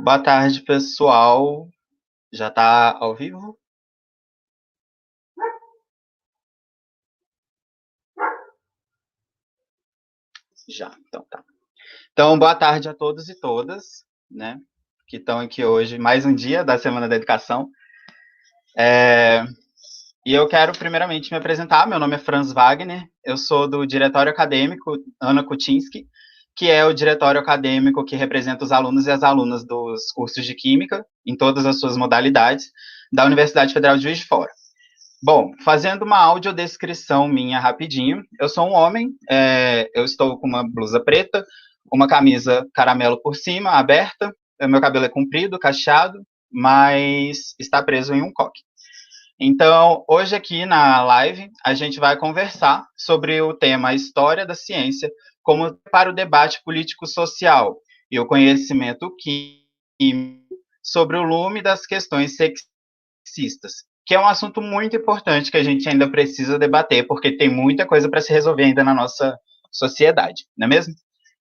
Boa tarde, pessoal. Já está ao vivo? Já, então tá. Então, boa tarde a todos e todas, né, que estão aqui hoje, mais um dia da Semana da Educação. E eu quero primeiramente me apresentar. Meu nome é Franz Wagner, eu sou do Diretório Acadêmico Ana Kuczynski, que é o diretório acadêmico que representa os alunos e as alunas dos cursos de Química, em todas as suas modalidades, da Universidade Federal de Juiz de Fora. Bom, fazendo uma audiodescrição minha rapidinho, eu sou um homem, eu estou com uma blusa preta, uma camisa caramelo por cima, aberta, meu cabelo é comprido, cacheado, mas está preso em um coque. Então, hoje aqui na live, a gente vai conversar sobre o tema História da Ciência como para o debate político-social e o conhecimento químico sobre o lume das questões sexistas, que é um assunto muito importante que a gente ainda precisa debater, porque tem muita coisa para se resolver ainda na nossa sociedade, não é mesmo?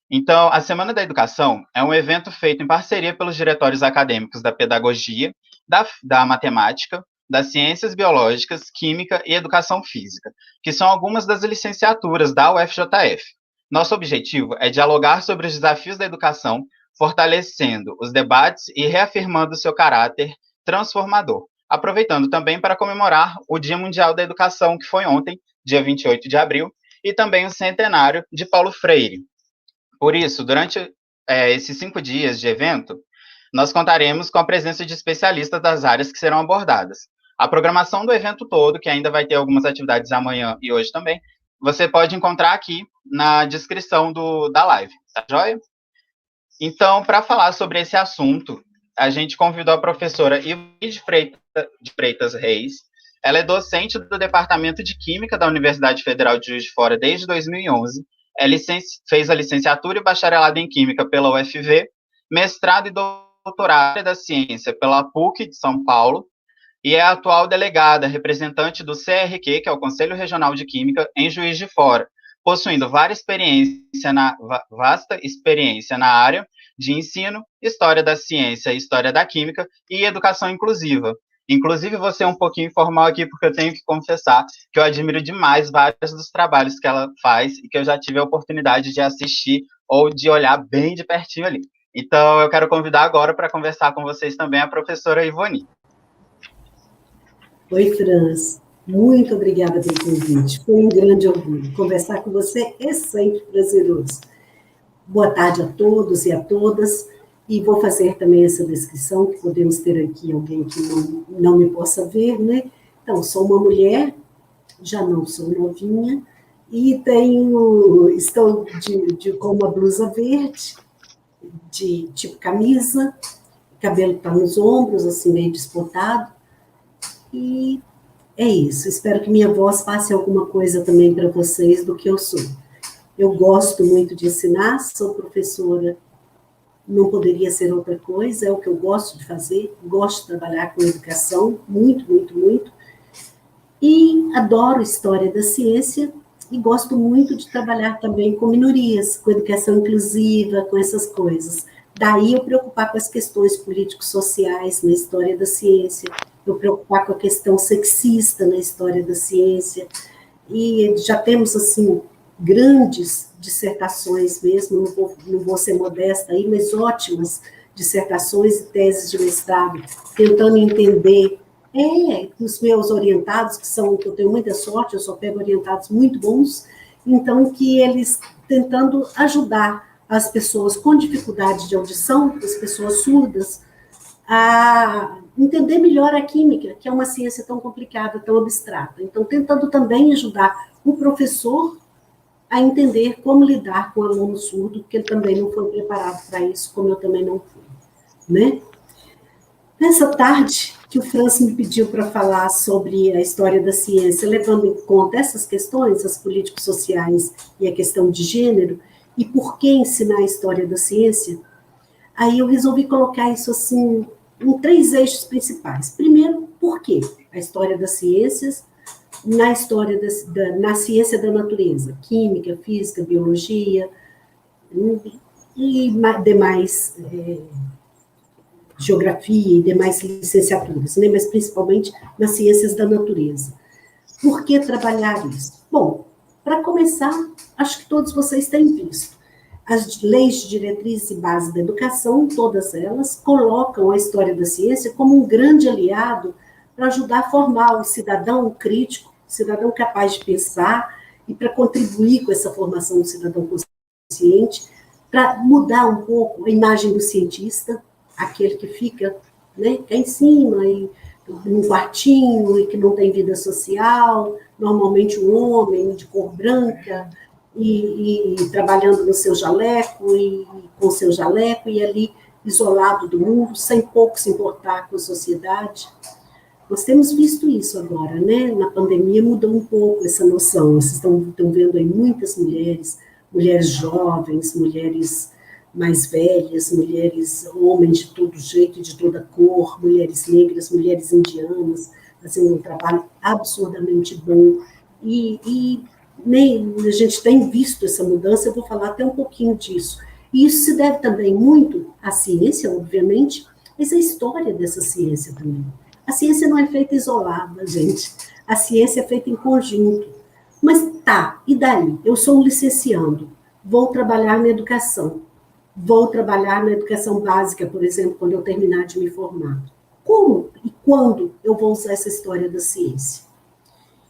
Então, a Semana da Educação é um evento feito em parceria pelos diretórios acadêmicos da Pedagogia, da Matemática, das Ciências Biológicas, Química e Educação Física, que são algumas das licenciaturas da UFJF. Nosso objetivo é dialogar sobre os desafios da educação, fortalecendo os debates e reafirmando seu caráter transformador, aproveitando também para comemorar o Dia Mundial da Educação, que foi ontem, dia 28 de abril, e também o centenário de Paulo Freire. Por isso, durante esses 5 dias de evento, nós contaremos com a presença de especialistas das áreas que serão abordadas. A programação do evento todo, que ainda vai ter algumas atividades amanhã e hoje também, você pode encontrar aqui na descrição da live, tá joia? Então, para falar sobre esse assunto, a gente convidou a professora Ivy de Freitas Reis. Ela é docente do Departamento de Química da Universidade Federal de Juiz de Fora desde 2011. Ela fez a licenciatura e bacharelado em Química pela UFV, mestrado e doutorado da ciência pela PUC de São Paulo, e é a atual delegada, representante do CRQ, que é o Conselho Regional de Química, em Juiz de Fora, possuindo vasta experiência na área de ensino, história da ciência, história da química e educação inclusiva. Inclusive, vou ser um pouquinho informal aqui, porque eu tenho que confessar que eu admiro demais vários dos trabalhos que ela faz e que eu já tive a oportunidade de assistir ou de olhar bem de pertinho ali. Então, eu quero convidar agora para conversar com vocês também a professora Ivone. Oi, Franz. Muito obrigada pelo convite. Foi um grande orgulho. Conversar com você é sempre prazeroso. Boa tarde a todos e a todas. E vou fazer também essa descrição, que podemos ter aqui alguém que não me possa ver, né? Então, sou uma mulher, já não sou novinha, e estou com uma blusa verde, de tipo camisa, cabelo está nos ombros, assim, meio desbotado, e é isso. Espero que minha voz passe alguma coisa também para vocês do que eu sou. Eu gosto muito de ensinar, sou professora, não poderia ser outra coisa, é o que eu gosto de fazer, gosto de trabalhar com educação, muito, muito, muito, e adoro história da ciência e gosto muito de trabalhar também com minorias, com educação inclusiva, com essas coisas. Daí eu preocupar com as questões políticos-sociais na história da ciência, eu preocupar com a questão sexista na história da ciência, e já temos, assim, grandes dissertações mesmo, não vou ser modesta aí, mas ótimas dissertações e teses de mestrado, tentando entender, os meus orientados, que eu tenho muita sorte, eu só pego orientados muito bons, então, que eles tentando ajudar as pessoas com dificuldade de audição, as pessoas surdas, a entender melhor a química, que é uma ciência tão complicada, tão abstrata. Então, tentando também ajudar o professor a entender como lidar com o aluno surdo, porque ele também não foi preparado para isso, como eu também não fui, né? Nessa tarde que o Franz me pediu para falar sobre a história da ciência, levando em conta essas questões, as políticos sociais e a questão de gênero, e por que ensinar a história da ciência, aí eu resolvi colocar isso assim em 3 eixos principais. Primeiro, por quê? A história das ciências, na ciência da natureza, química, física, biologia e demais geografia e demais licenciaturas, né? Mas principalmente nas ciências da natureza. Por que trabalhar isso? Bom, para começar, acho que todos vocês têm visto. As leis de diretriz e base da educação, todas elas, colocam a história da ciência como um grande aliado para ajudar a formar o cidadão crítico, o cidadão capaz de pensar e para contribuir com essa formação do cidadão consciente, para mudar um pouco a imagem do cientista, aquele que fica, né, cá em cima e num quartinho e que não tem vida social, normalmente um homem de cor branca, e trabalhando no seu jaleco, e com seu jaleco, e ali isolado do mundo, sem pouco se importar com a sociedade. Nós temos visto isso agora, né? Na pandemia mudou um pouco essa noção. Vocês estão vendo aí muitas mulheres, mulheres jovens, mulheres mais velhas, mulheres, homens de todo jeito, de toda cor, mulheres negras, mulheres indianas, fazendo um trabalho absurdamente bom. E a gente tem visto essa mudança, eu vou falar até um pouquinho disso. E isso se deve também muito à ciência, obviamente, mas à história dessa ciência também. A ciência não é feita isolada, gente. A ciência é feita em conjunto. Mas tá, e daí? Eu sou um licenciando, vou trabalhar na educação. Vou trabalhar na educação básica, por exemplo, quando eu terminar de me formar. Como e quando eu vou usar essa história da ciência?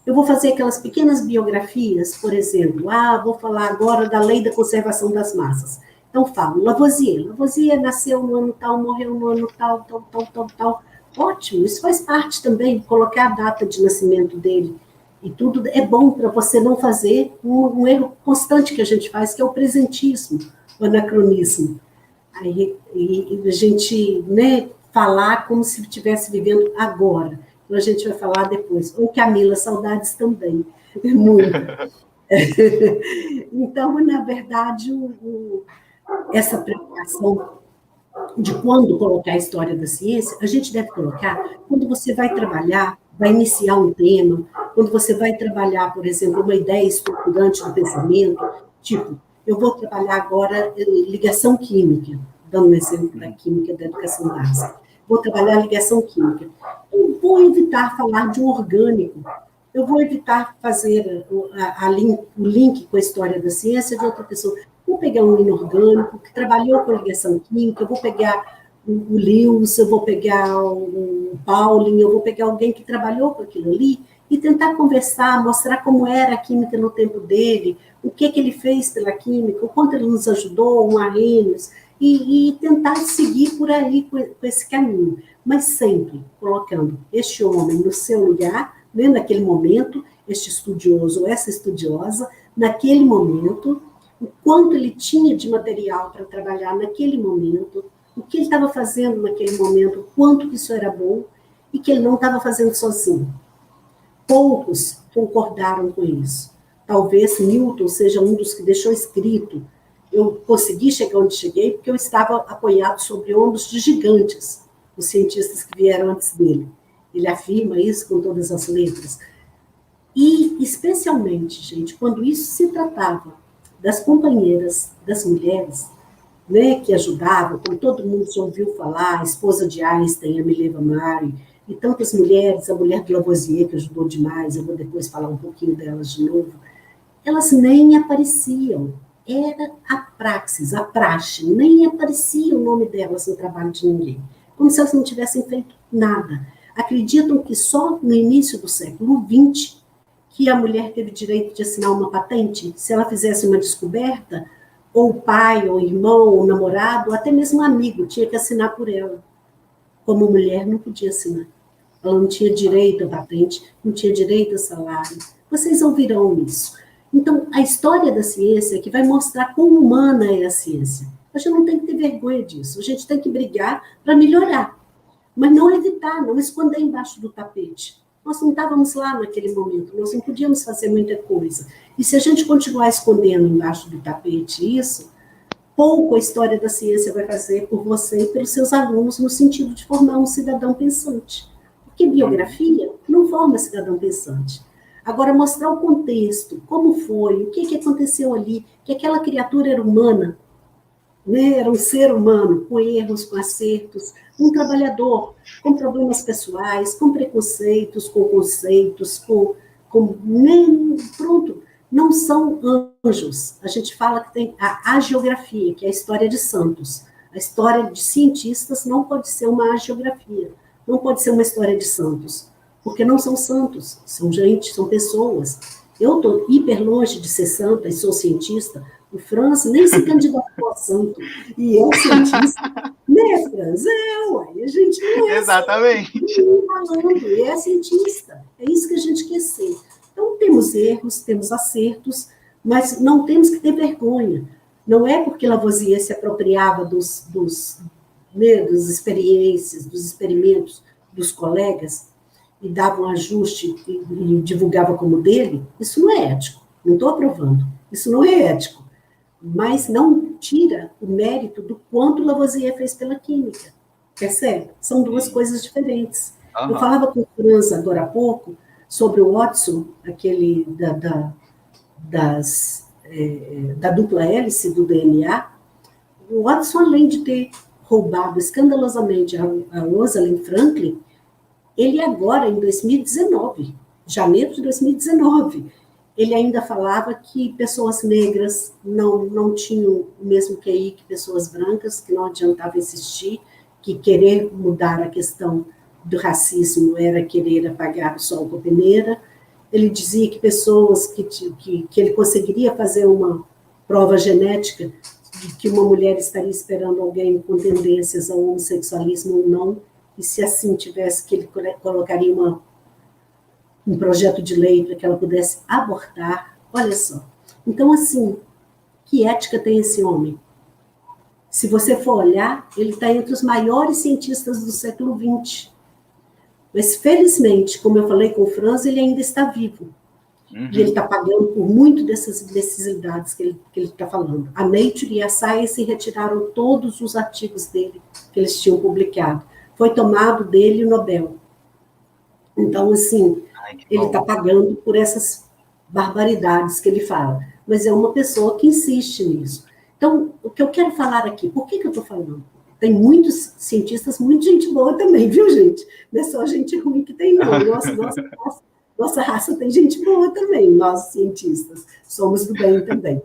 Eu vou fazer aquelas pequenas biografias, por exemplo, vou falar agora da lei da conservação das massas. Então, falo, Lavoisier. Lavoisier nasceu no ano tal, morreu no ano tal, tal, tal, tal, tal. Ótimo, isso faz parte também, colocar a data de nascimento dele. E tudo é bom para você não fazer um erro constante que a gente faz, que é o presentismo, o anacronismo. Aí, e a gente, né, falar como se estivesse vivendo agora. Então, a gente vai falar depois. Oi, Camila, saudades também. Muito. Então, na verdade, essa preocupação de quando colocar a história da ciência, a gente deve colocar quando você vai trabalhar, vai iniciar um tema, quando você vai trabalhar, por exemplo, uma ideia estruturante do pensamento, tipo, eu vou trabalhar agora ligação química, dando um exemplo da química da educação básica. Vou trabalhar ligação química. Eu vou evitar falar de um orgânico, eu vou evitar fazer o link com a história da ciência de outra pessoa. Vou pegar um inorgânico que trabalhou com ligação química, eu vou pegar o Lewis, eu vou pegar o Pauling, eu vou pegar alguém que trabalhou com aquilo ali e tentar conversar, mostrar como era a química no tempo dele, o que ele fez pela química, o quanto ele nos ajudou, um Arrhenius, e tentar seguir por aí com esse caminho, mas sempre colocando este homem no seu lugar, né, naquele momento, este estudioso ou essa estudiosa, naquele momento, o quanto ele tinha de material para trabalhar naquele momento, o que ele estava fazendo naquele momento, o quanto isso era bom, e que ele não estava fazendo sozinho. Poucos concordaram com isso. Talvez Newton seja um dos que deixou escrito. Eu consegui chegar onde cheguei porque eu estava apoiado sobre ombros de gigantes, os cientistas que vieram antes dele. Ele afirma isso com todas as letras. E, especialmente, gente, quando isso se tratava das companheiras, das mulheres, né, que ajudavam, como todo mundo já ouviu falar, a esposa de Einstein, a Mileva Mari, e tantas mulheres, a mulher do Lavoisier, que ajudou demais, eu vou depois falar um pouquinho delas de novo, elas nem apareciam. Era a praxis, a praxe, nem aparecia o nome delas no trabalho de ninguém, como se elas não tivessem feito nada. Acreditam que só no início do século XX que a mulher teve direito de assinar uma patente, se ela fizesse uma descoberta, ou o pai, ou o irmão, ou o namorado, ou até mesmo um amigo, tinha que assinar por ela. Como mulher, não podia assinar. Ela não tinha direito a patente, não tinha direito a salário. Vocês ouvirão isso. Então, a história da ciência é que vai mostrar quão humana é a ciência. A gente não tem que ter vergonha disso, a gente tem que brigar para melhorar, mas não evitar, não esconder embaixo do tapete. Nós não estávamos lá naquele momento, nós não podíamos fazer muita coisa. E se a gente continuar escondendo embaixo do tapete isso, pouco a história da ciência vai fazer por você e pelos seus alunos no sentido de formar um cidadão pensante. Porque biografia não forma cidadão pensante. Agora, mostrar o contexto, como foi, o que aconteceu ali, que aquela criatura era humana, né? Era um ser humano com erros, com acertos, um trabalhador com problemas pessoais, com preconceitos, com conceitos, nem pronto, não são anjos. A gente fala que tem a hagiografia, que é a história de santos. A história de cientistas não pode ser uma hagiografia, não pode ser uma história de santos, porque não são santos, são gente, são pessoas. Eu estou hiper longe de ser santa e sou cientista. O Franz nem se candidatou a santo e é cientista. Né, Franz? Uai, a gente não é Exatamente. falando, e é cientista. É isso que a gente quer ser. Então, temos erros, temos acertos, mas não temos que ter vergonha. Não é porque Lavoisier se apropriava dos experiências, dos experimentos dos colegas e dava um ajuste e divulgava como dele, isso não é ético. Não estou aprovando. Isso não é ético. Mas não tira o mérito do quanto Lavoisier fez pela química. Percebe? São duas coisas diferentes. Eu falava com o Franz agora há pouco sobre o Watson, aquele da dupla hélice do DNA. O Watson, além de ter roubado escandalosamente a Rosalind Franklin, ele agora, em 2019, janeiro de 2019, ele ainda falava que pessoas negras não tinham o mesmo QI que pessoas brancas, que não adiantava insistir, que querer mudar a questão do racismo era querer apagar o sol com a peneira. Ele dizia que pessoas que ele conseguiria fazer uma prova genética de que uma mulher estaria esperando alguém com tendências ao homossexualismo ou não, e se assim tivesse, que ele colocaria um projeto de lei para que ela pudesse abortar. Olha só. Então, assim, que ética tem esse homem? Se você for olhar, ele está entre os maiores cientistas do século XX. Mas, felizmente, como eu falei com o Franz, ele ainda está vivo. Uhum. E ele está pagando por muito dessas imbecilidades que ele está falando. A Nature e a Science retiraram todos os artigos dele que eles tinham publicado. Foi tomado dele o Nobel. Então, assim, ele está pagando por essas barbaridades que ele fala. Mas é uma pessoa que insiste nisso. Então, o que eu quero falar aqui, por que eu estou falando? Tem muitos cientistas, muita gente boa também, viu, gente? Não é só gente ruim que tem, não. Nossa raça tem gente boa também, nós cientistas. Somos do bem também.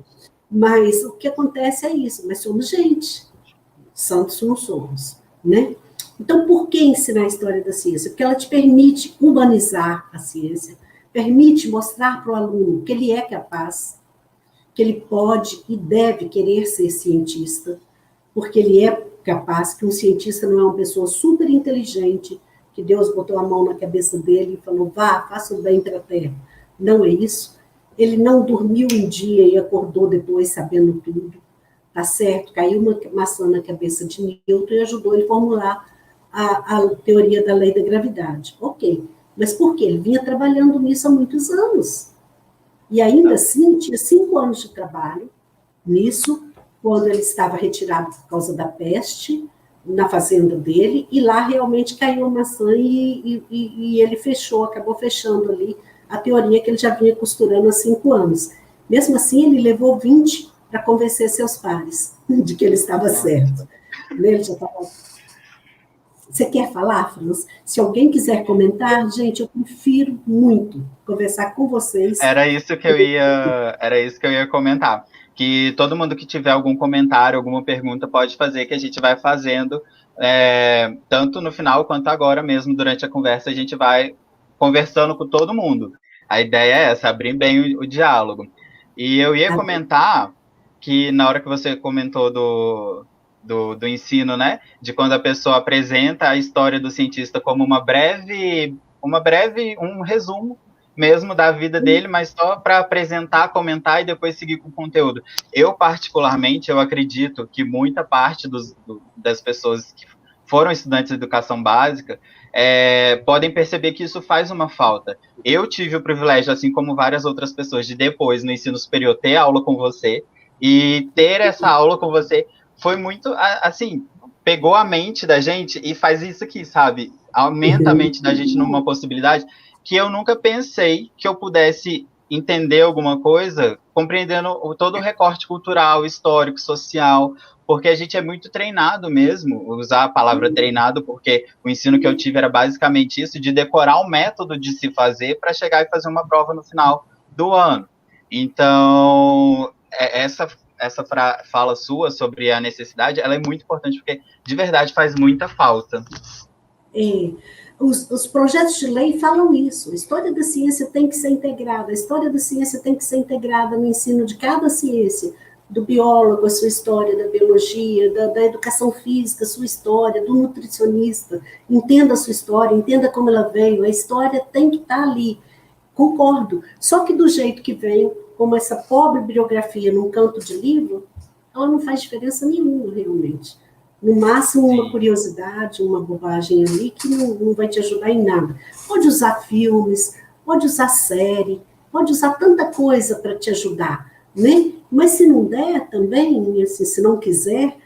Mas o que acontece é isso, mas somos gente. Santos não somos, né? Então, por que ensinar a história da ciência? Porque ela te permite humanizar a ciência, permite mostrar para o aluno que ele é capaz, que ele pode e deve querer ser cientista, porque ele é capaz, que um cientista não é uma pessoa super inteligente, que Deus botou a mão na cabeça dele e falou, vá, faça o bem para a Terra. Não é isso. Ele não dormiu um dia e acordou depois sabendo tudo. Tá certo? Caiu uma maçã na cabeça de Newton e ajudou ele a formular a teoria da lei da gravidade. Ok. Mas por quê? Ele vinha trabalhando nisso há muitos anos. E ainda assim, tinha 5 anos de trabalho nisso, quando ele estava retirado por causa da peste, na fazenda dele, e lá realmente caiu a maçã e ele acabou fechando ali a teoria que ele já vinha costurando há 5 anos. Mesmo assim, ele levou 20 para convencer seus pares de que ele estava certo. Ele já estava... Você quer falar, Franz? Se alguém quiser comentar, gente, eu prefiro muito conversar com vocês. Era isso que eu ia comentar. Que todo mundo que tiver algum comentário, alguma pergunta, pode fazer, que a gente vai fazendo, tanto no final quanto agora mesmo, durante a conversa, a gente vai conversando com todo mundo. A ideia é essa, abrir bem o diálogo. E eu ia comentar que na hora que você comentou do ensino, né, de quando a pessoa apresenta a história do cientista como um resumo mesmo da vida dele, mas só para apresentar, comentar e depois seguir com o conteúdo. Eu, particularmente, eu acredito que muita parte das pessoas que foram estudantes de educação básica podem perceber que isso faz uma falta. Eu tive o privilégio, assim como várias outras pessoas, de depois, no ensino superior, ter aula com você, e ter essa aula com você foi muito, assim, pegou a mente da gente e faz isso aqui, sabe? Aumenta a mente da gente numa possibilidade que eu nunca pensei que eu pudesse entender alguma coisa compreendendo todo o recorte cultural, histórico, social, porque a gente é muito treinado mesmo, usar a palavra treinado, porque o ensino que eu tive era basicamente isso, de decorar um método de se fazer para chegar e fazer uma prova no final do ano. Então, essa fala sua sobre a necessidade, ela é muito importante, porque de verdade faz muita falta. Os projetos de lei falam isso. A história da ciência tem que ser integrada, a história da ciência tem que ser integrada no ensino de cada ciência, do biólogo, a sua história, da biologia, da educação física, a sua história, do nutricionista. Entenda a sua história, entenda como ela veio, a história tem que estar ali. Concordo. Só que do jeito que veio, como essa pobre bibliografia num canto de livro, ela não faz diferença nenhuma, realmente. No máximo, uma curiosidade, uma bobagem ali, que não vai te ajudar em nada. Pode usar filmes, pode usar série, pode usar tanta coisa para te ajudar, né? Mas se não der também, assim, se não quiser,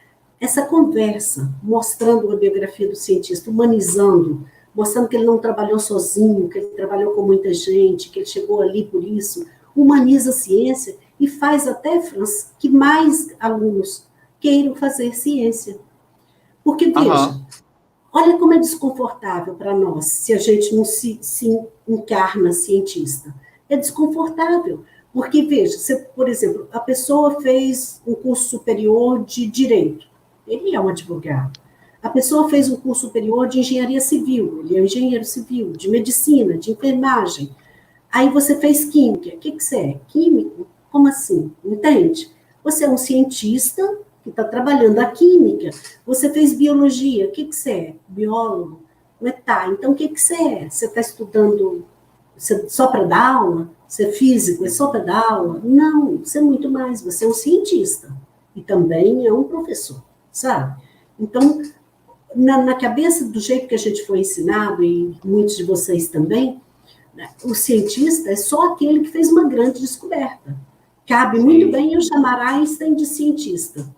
essa conversa, mostrando a biografia do cientista, humanizando, mostrando que ele não trabalhou sozinho, que ele trabalhou com muita gente, que ele chegou ali por isso, humaniza a ciência e faz até, Franz, que mais alunos queiram fazer ciência. Porque, veja, olha como é desconfortável para nós se a gente não se encarna cientista. É desconfortável. Porque, veja, você, por exemplo, a pessoa fez um curso superior de direito. Ele é um advogado. A pessoa fez um curso superior de engenharia civil. Ele é um engenheiro civil, de medicina, de enfermagem. Aí você fez química. O que você é? Químico? Como assim? Entende? Você é um cientista que está trabalhando a química. Você fez biologia. O que você é? Biólogo. Mas tá, então o que você é? Você está estudando só para dar aula? Você é físico? É só para dar aula? Não, você é muito mais. Você é um cientista. E também é um professor, sabe? Então, na cabeça, do jeito que a gente foi ensinado, e muitos de vocês também, o cientista é só aquele que fez uma grande descoberta. Cabe muito bem eu chamar Einstein de cientista,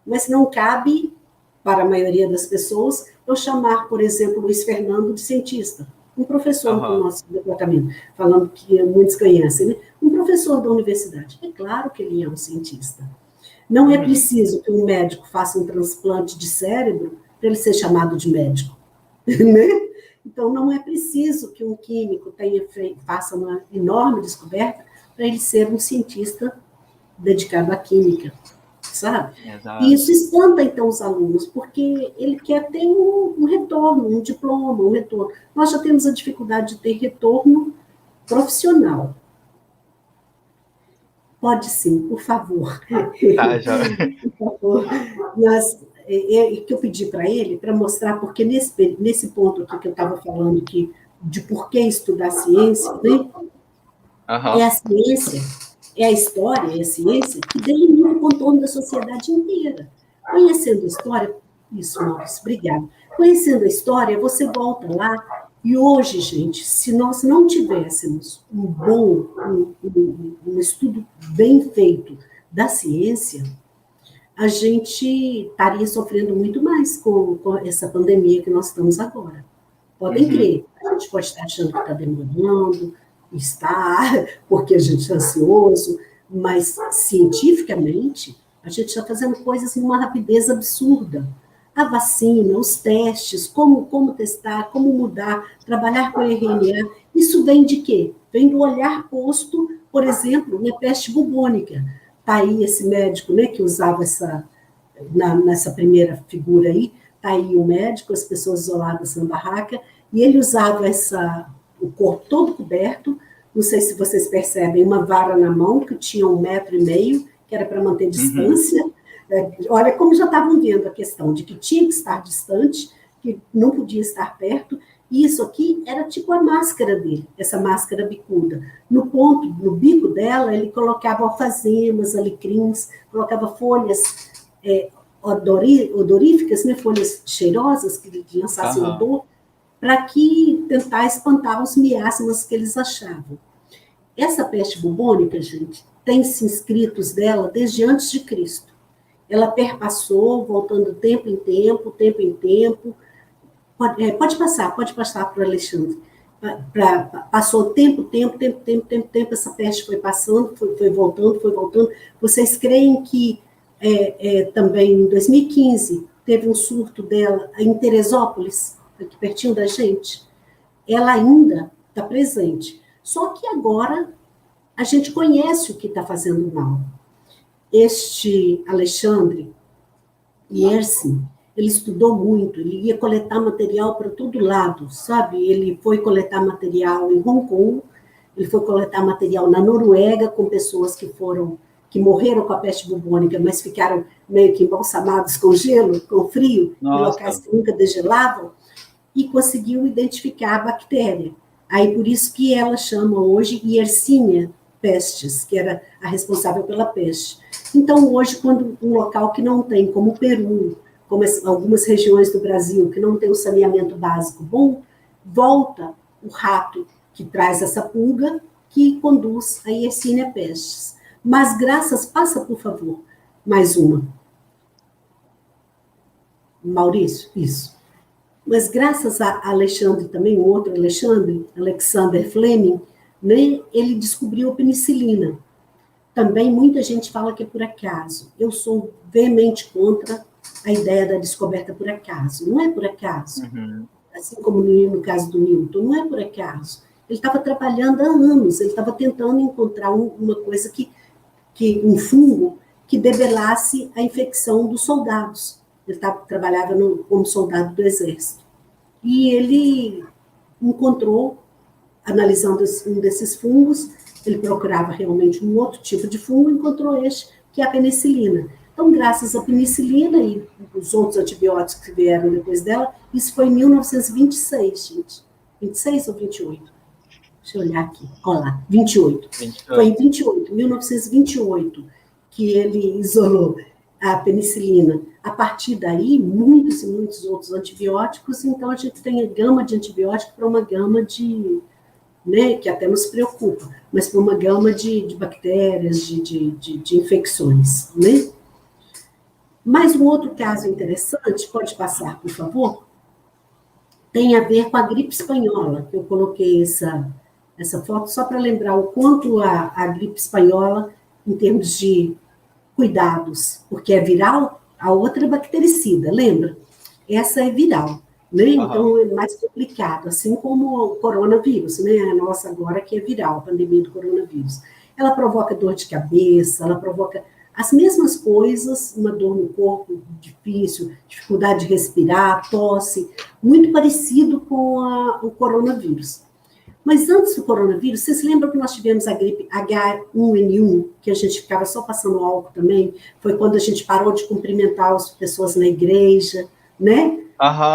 mas não cabe, para a maioria das pessoas, eu chamar, por exemplo, Luiz Fernando de cientista. Um professor do nosso departamento, falando que muitos conhecem, né? Um professor da universidade. É claro que ele é um cientista. Não é preciso que um médico faça um transplante de cérebro para ele ser chamado de médico, né? Então, não é preciso que um químico faça uma enorme descoberta para ele ser um cientista dedicado à química, sabe? Exato. E isso espanta, então, os alunos, porque ele quer ter um retorno, um diploma, um retorno. Nós já temos a dificuldade de ter retorno profissional. Pode sim, por favor. Tá, já. Por favor. Que eu pedi para ele, para mostrar, porque nesse ponto aqui que eu estava falando, de por que estudar ciência, né? É a ciência, é a história, é a ciência que delimita o contorno da sociedade inteira. Conhecendo a história, isso, Maurício, obrigada. Conhecendo a história, você volta lá, e hoje, gente, se nós não tivéssemos um estudo bem feito da ciência, a gente estaria sofrendo muito mais com essa pandemia que nós estamos agora. Podem crer, a gente pode estar achando que está demorando, está, porque a gente é ansioso, mas cientificamente a gente está fazendo coisas numa rapidez absurda. A vacina, os testes, como testar, como mudar, trabalhar com RNA, isso vem de quê? Vem do olhar posto, por exemplo, na peste bubônica. Está aí esse médico, né, que usava nessa primeira figura aí, está aí o médico, as pessoas isoladas na barraca, e ele usava o corpo todo coberto, não sei se vocês percebem, uma vara na mão, que tinha 1,5 metro, que era para manter distância. Olha como já estavam vendo a questão de que tinha que estar distante, que não podia estar perto, e isso aqui era tipo a máscara dele, essa máscara bicuda. No bico dela, ele colocava alfazemas, alecrins, colocava folhas odoríficas, né, folhas cheirosas, que lançassem odor, para que tentar espantar os miasmas que eles achavam. Essa peste bubônica, gente, tem inscritos dela desde antes de Cristo. Ela perpassou, voltando tempo em tempo. Pode passar para o Alexandre. Passou tempo, essa peste foi passando, foi voltando. Vocês creem que também em 2015, teve um surto dela em Teresópolis, aqui pertinho da gente. Ela ainda está presente. Só que agora a gente conhece o que está fazendo mal. Este Alexandre Yersin, ele estudou muito, ele ia coletar material para todo lado, sabe? Ele foi coletar material em Hong Kong, ele foi coletar material na Noruega com pessoas que morreram com a peste bubônica, mas ficaram meio que embalsamados com gelo, com frio, em locais que nunca degelavam, e conseguiu identificar a bactéria. Aí por isso que ela chama hoje Yersinia pestis, que era a responsável pela peste. Então, hoje, quando um local que não tem, como o Peru, como algumas regiões do Brasil, que não tem um saneamento básico bom, volta o rato que traz essa pulga, que conduz a Yersinia pestis. Mas graças, passa, por favor, mais uma. Maurício, isso. Mas graças a Alexandre também, um outro Alexandre, Alexander Fleming, né, ele descobriu a penicilina. Também muita gente fala que é por acaso. Eu sou veemente contra a ideia da descoberta por acaso. Não é por acaso. Uhum. Assim como no caso do Newton, não é por acaso. Ele estava trabalhando há anos, ele estava tentando encontrar uma coisa um fungo que debelasse a infecção dos soldados. Ele trabalhava como soldado do exército. E ele encontrou, analisando um desses fungos, ele procurava realmente um outro tipo de fungo, encontrou este, que é a penicilina. Então, graças à penicilina e os outros antibióticos que vieram depois dela, isso foi em 1926, gente. 26 ou 28? Deixa eu olhar aqui. Olha lá, 28. 28. Foi em 1928, que ele isolou a penicilina. A partir daí, muitos e muitos outros antibióticos, então a gente tem a gama de antibiótico para uma gama de, né, que até nos preocupa, mas para uma gama de bactérias, de infecções, né? Mas um outro caso interessante, pode passar, por favor, tem a ver com a gripe espanhola, que eu coloquei essa foto só para lembrar o quanto a gripe espanhola, em termos de cuidados, porque é viral, a outra é bactericida, lembra? Essa é viral, né? Então é mais complicado, assim como o coronavírus, né? A nossa agora que é viral, a pandemia do coronavírus. Ela provoca dor de cabeça, ela provoca as mesmas coisas, uma dor no corpo difícil, dificuldade de respirar, tosse, muito parecido com o coronavírus. Mas antes do coronavírus, vocês lembram que nós tivemos a gripe H1N1, que a gente ficava só passando álcool também? Foi quando a gente parou de cumprimentar as pessoas na igreja, né?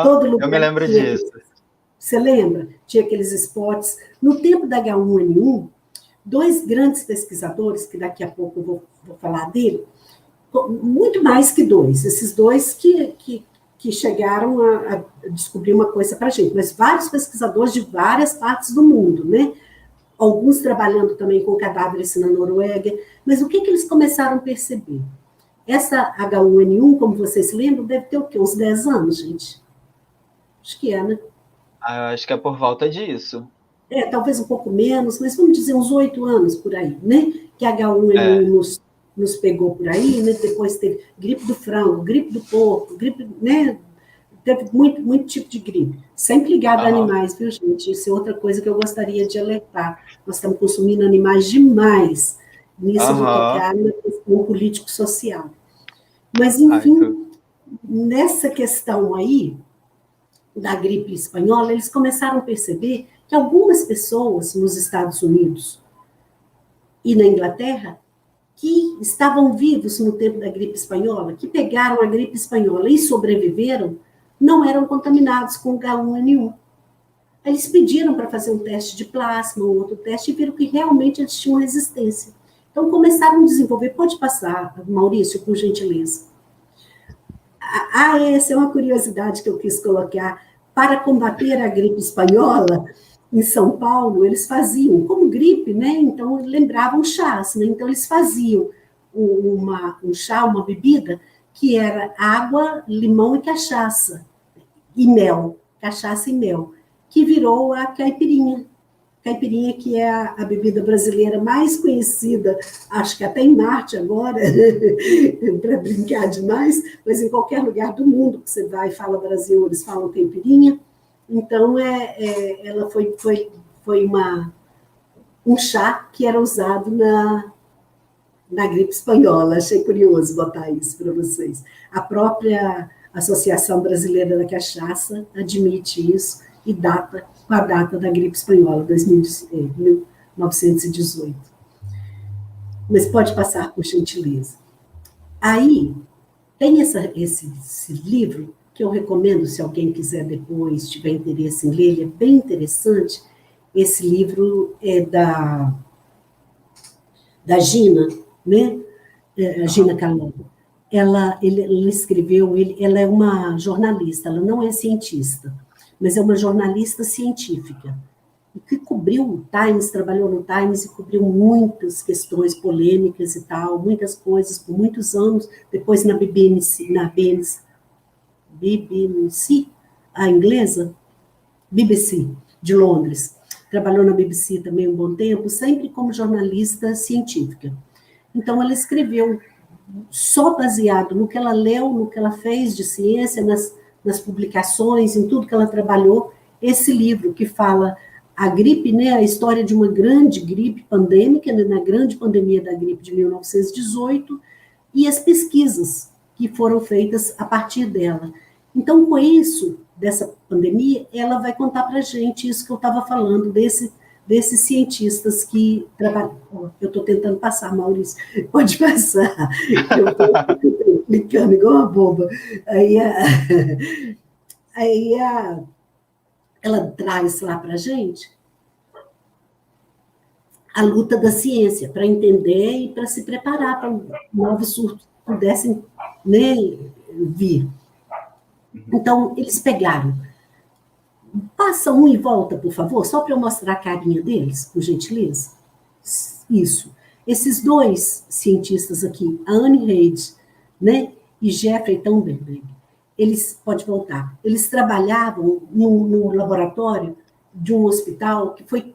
Todo lugar eu me lembro disso. Você lembra? Tinha aqueles spots. No tempo da H1N1, dois grandes pesquisadores, que daqui a pouco eu vou falar dele, muito mais que dois, esses dois que chegaram a descobrir uma coisa para a gente, mas vários pesquisadores de várias partes do mundo, né? Alguns trabalhando também com cadáveres na Noruega, mas o que eles começaram a perceber? Essa H1N1, como vocês se lembram, deve ter o quê? Uns 10 anos, gente? Acho que é, né? Eu acho que é por volta disso. Talvez um pouco menos, mas vamos dizer uns 8 anos por aí, né? Que a H1N1 nos pegou por aí, né? Depois teve gripe do frango, gripe do porco, gripe, né? Teve muito tipo de gripe, sempre ligado a animais, viu, gente? Isso é outra coisa que eu gostaria de alertar. Nós estamos consumindo animais demais. Nisso eu vou tocar na questão político-social. Mas, enfim, nessa questão aí da gripe espanhola, eles começaram a perceber que algumas pessoas nos Estados Unidos e na Inglaterra que estavam vivos no tempo da gripe espanhola, que pegaram a gripe espanhola e sobreviveram, não eram contaminados com H1N1. Eles pediram para fazer um teste de plasma, um outro teste, e viram que realmente eles tinham resistência. Então, começaram a desenvolver. Pode passar, Maurício, por gentileza. Essa é uma curiosidade que eu quis colocar. Para combater a gripe espanhola, em São Paulo, eles faziam, como gripe, né? Então, lembravam chás, né? Então, eles faziam um chá, uma bebida, que era água, limão e cachaça. E mel, cachaça e mel, que virou a caipirinha. Caipirinha, que é a bebida brasileira mais conhecida, acho que até em Marte agora, para brincar demais, mas em qualquer lugar do mundo que você vai e fala Brasil, eles falam caipirinha. Então, ela foi um chá que era usado na gripe espanhola. Achei curioso botar isso para vocês. A própria Associação Brasileira da Cachaça admite isso e data com a data da gripe espanhola, 1918. Mas pode passar, por gentileza. Aí, tem esse livro, que eu recomendo, se alguém quiser depois, tiver interesse em ler, ele é bem interessante. Esse livro é da Gina, né? A Gina Carlão. Ela escreveu, ela é uma jornalista, ela não é cientista, mas é uma jornalista científica, que cobriu o Times, trabalhou no Times e cobriu muitas questões polêmicas e tal, muitas coisas por muitos anos, depois na BBC, a inglesa, BBC, de Londres. Trabalhou na BBC também um bom tempo, sempre como jornalista científica. Então, ela escreveu, só baseado no que ela leu, no que ela fez de ciência, nas publicações, em tudo que ela trabalhou, esse livro que fala a gripe, né, a história de uma grande gripe pandêmica, né, na grande pandemia da gripe de 1918, e as pesquisas que foram feitas a partir dela. Então, com isso, dessa pandemia, ela vai contar para a gente isso que eu estava falando, desses cientistas que trabalham. Eu estou tentando passar, Maurício, pode passar. Eu estou clicando igual uma boba. Ela traz lá para a gente a luta da ciência, para entender e para se preparar para novos surtos que pudessem, né, vir. Então, eles pegaram. Passa um e volta, por favor, só para eu mostrar a carinha deles, por gentileza. Isso. Esses dois cientistas aqui, a Anne Reid, né, e Jeffrey Thunberg, eles, pode voltar, eles trabalhavam no laboratório de um hospital que foi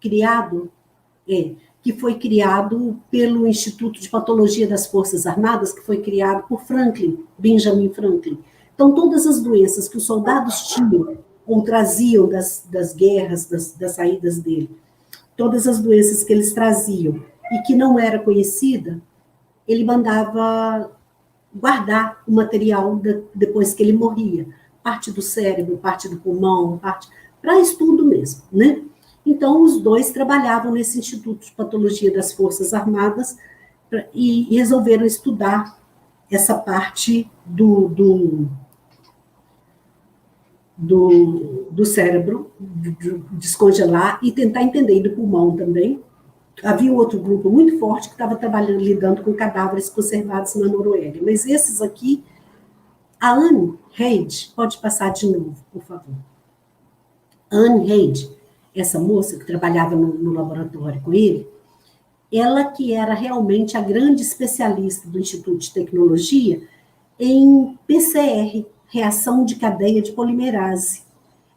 criado pelo Instituto de Patologia das Forças Armadas, que foi criado por Benjamin Franklin. Então, todas as doenças que os soldados tinham, ou traziam das guerras, das saídas dele, todas as doenças que eles traziam e que não era conhecida, ele mandava guardar o material depois que ele morria, parte do cérebro, parte do pulmão, para estudo mesmo, né? Então, os dois trabalhavam nesse Instituto de Patologia das Forças Armadas e resolveram estudar essa parte do cérebro, descongelar e tentar entender, e do pulmão também. Havia um outro grupo muito forte que estava trabalhando, lidando com cadáveres conservados na Noruega. Mas esses aqui, a Anne Reid, pode passar de novo, por favor. Anne Reid, essa moça que trabalhava no laboratório com ele, ela que era realmente a grande especialista do Instituto de Tecnologia em PCR, reação de cadeia de polimerase.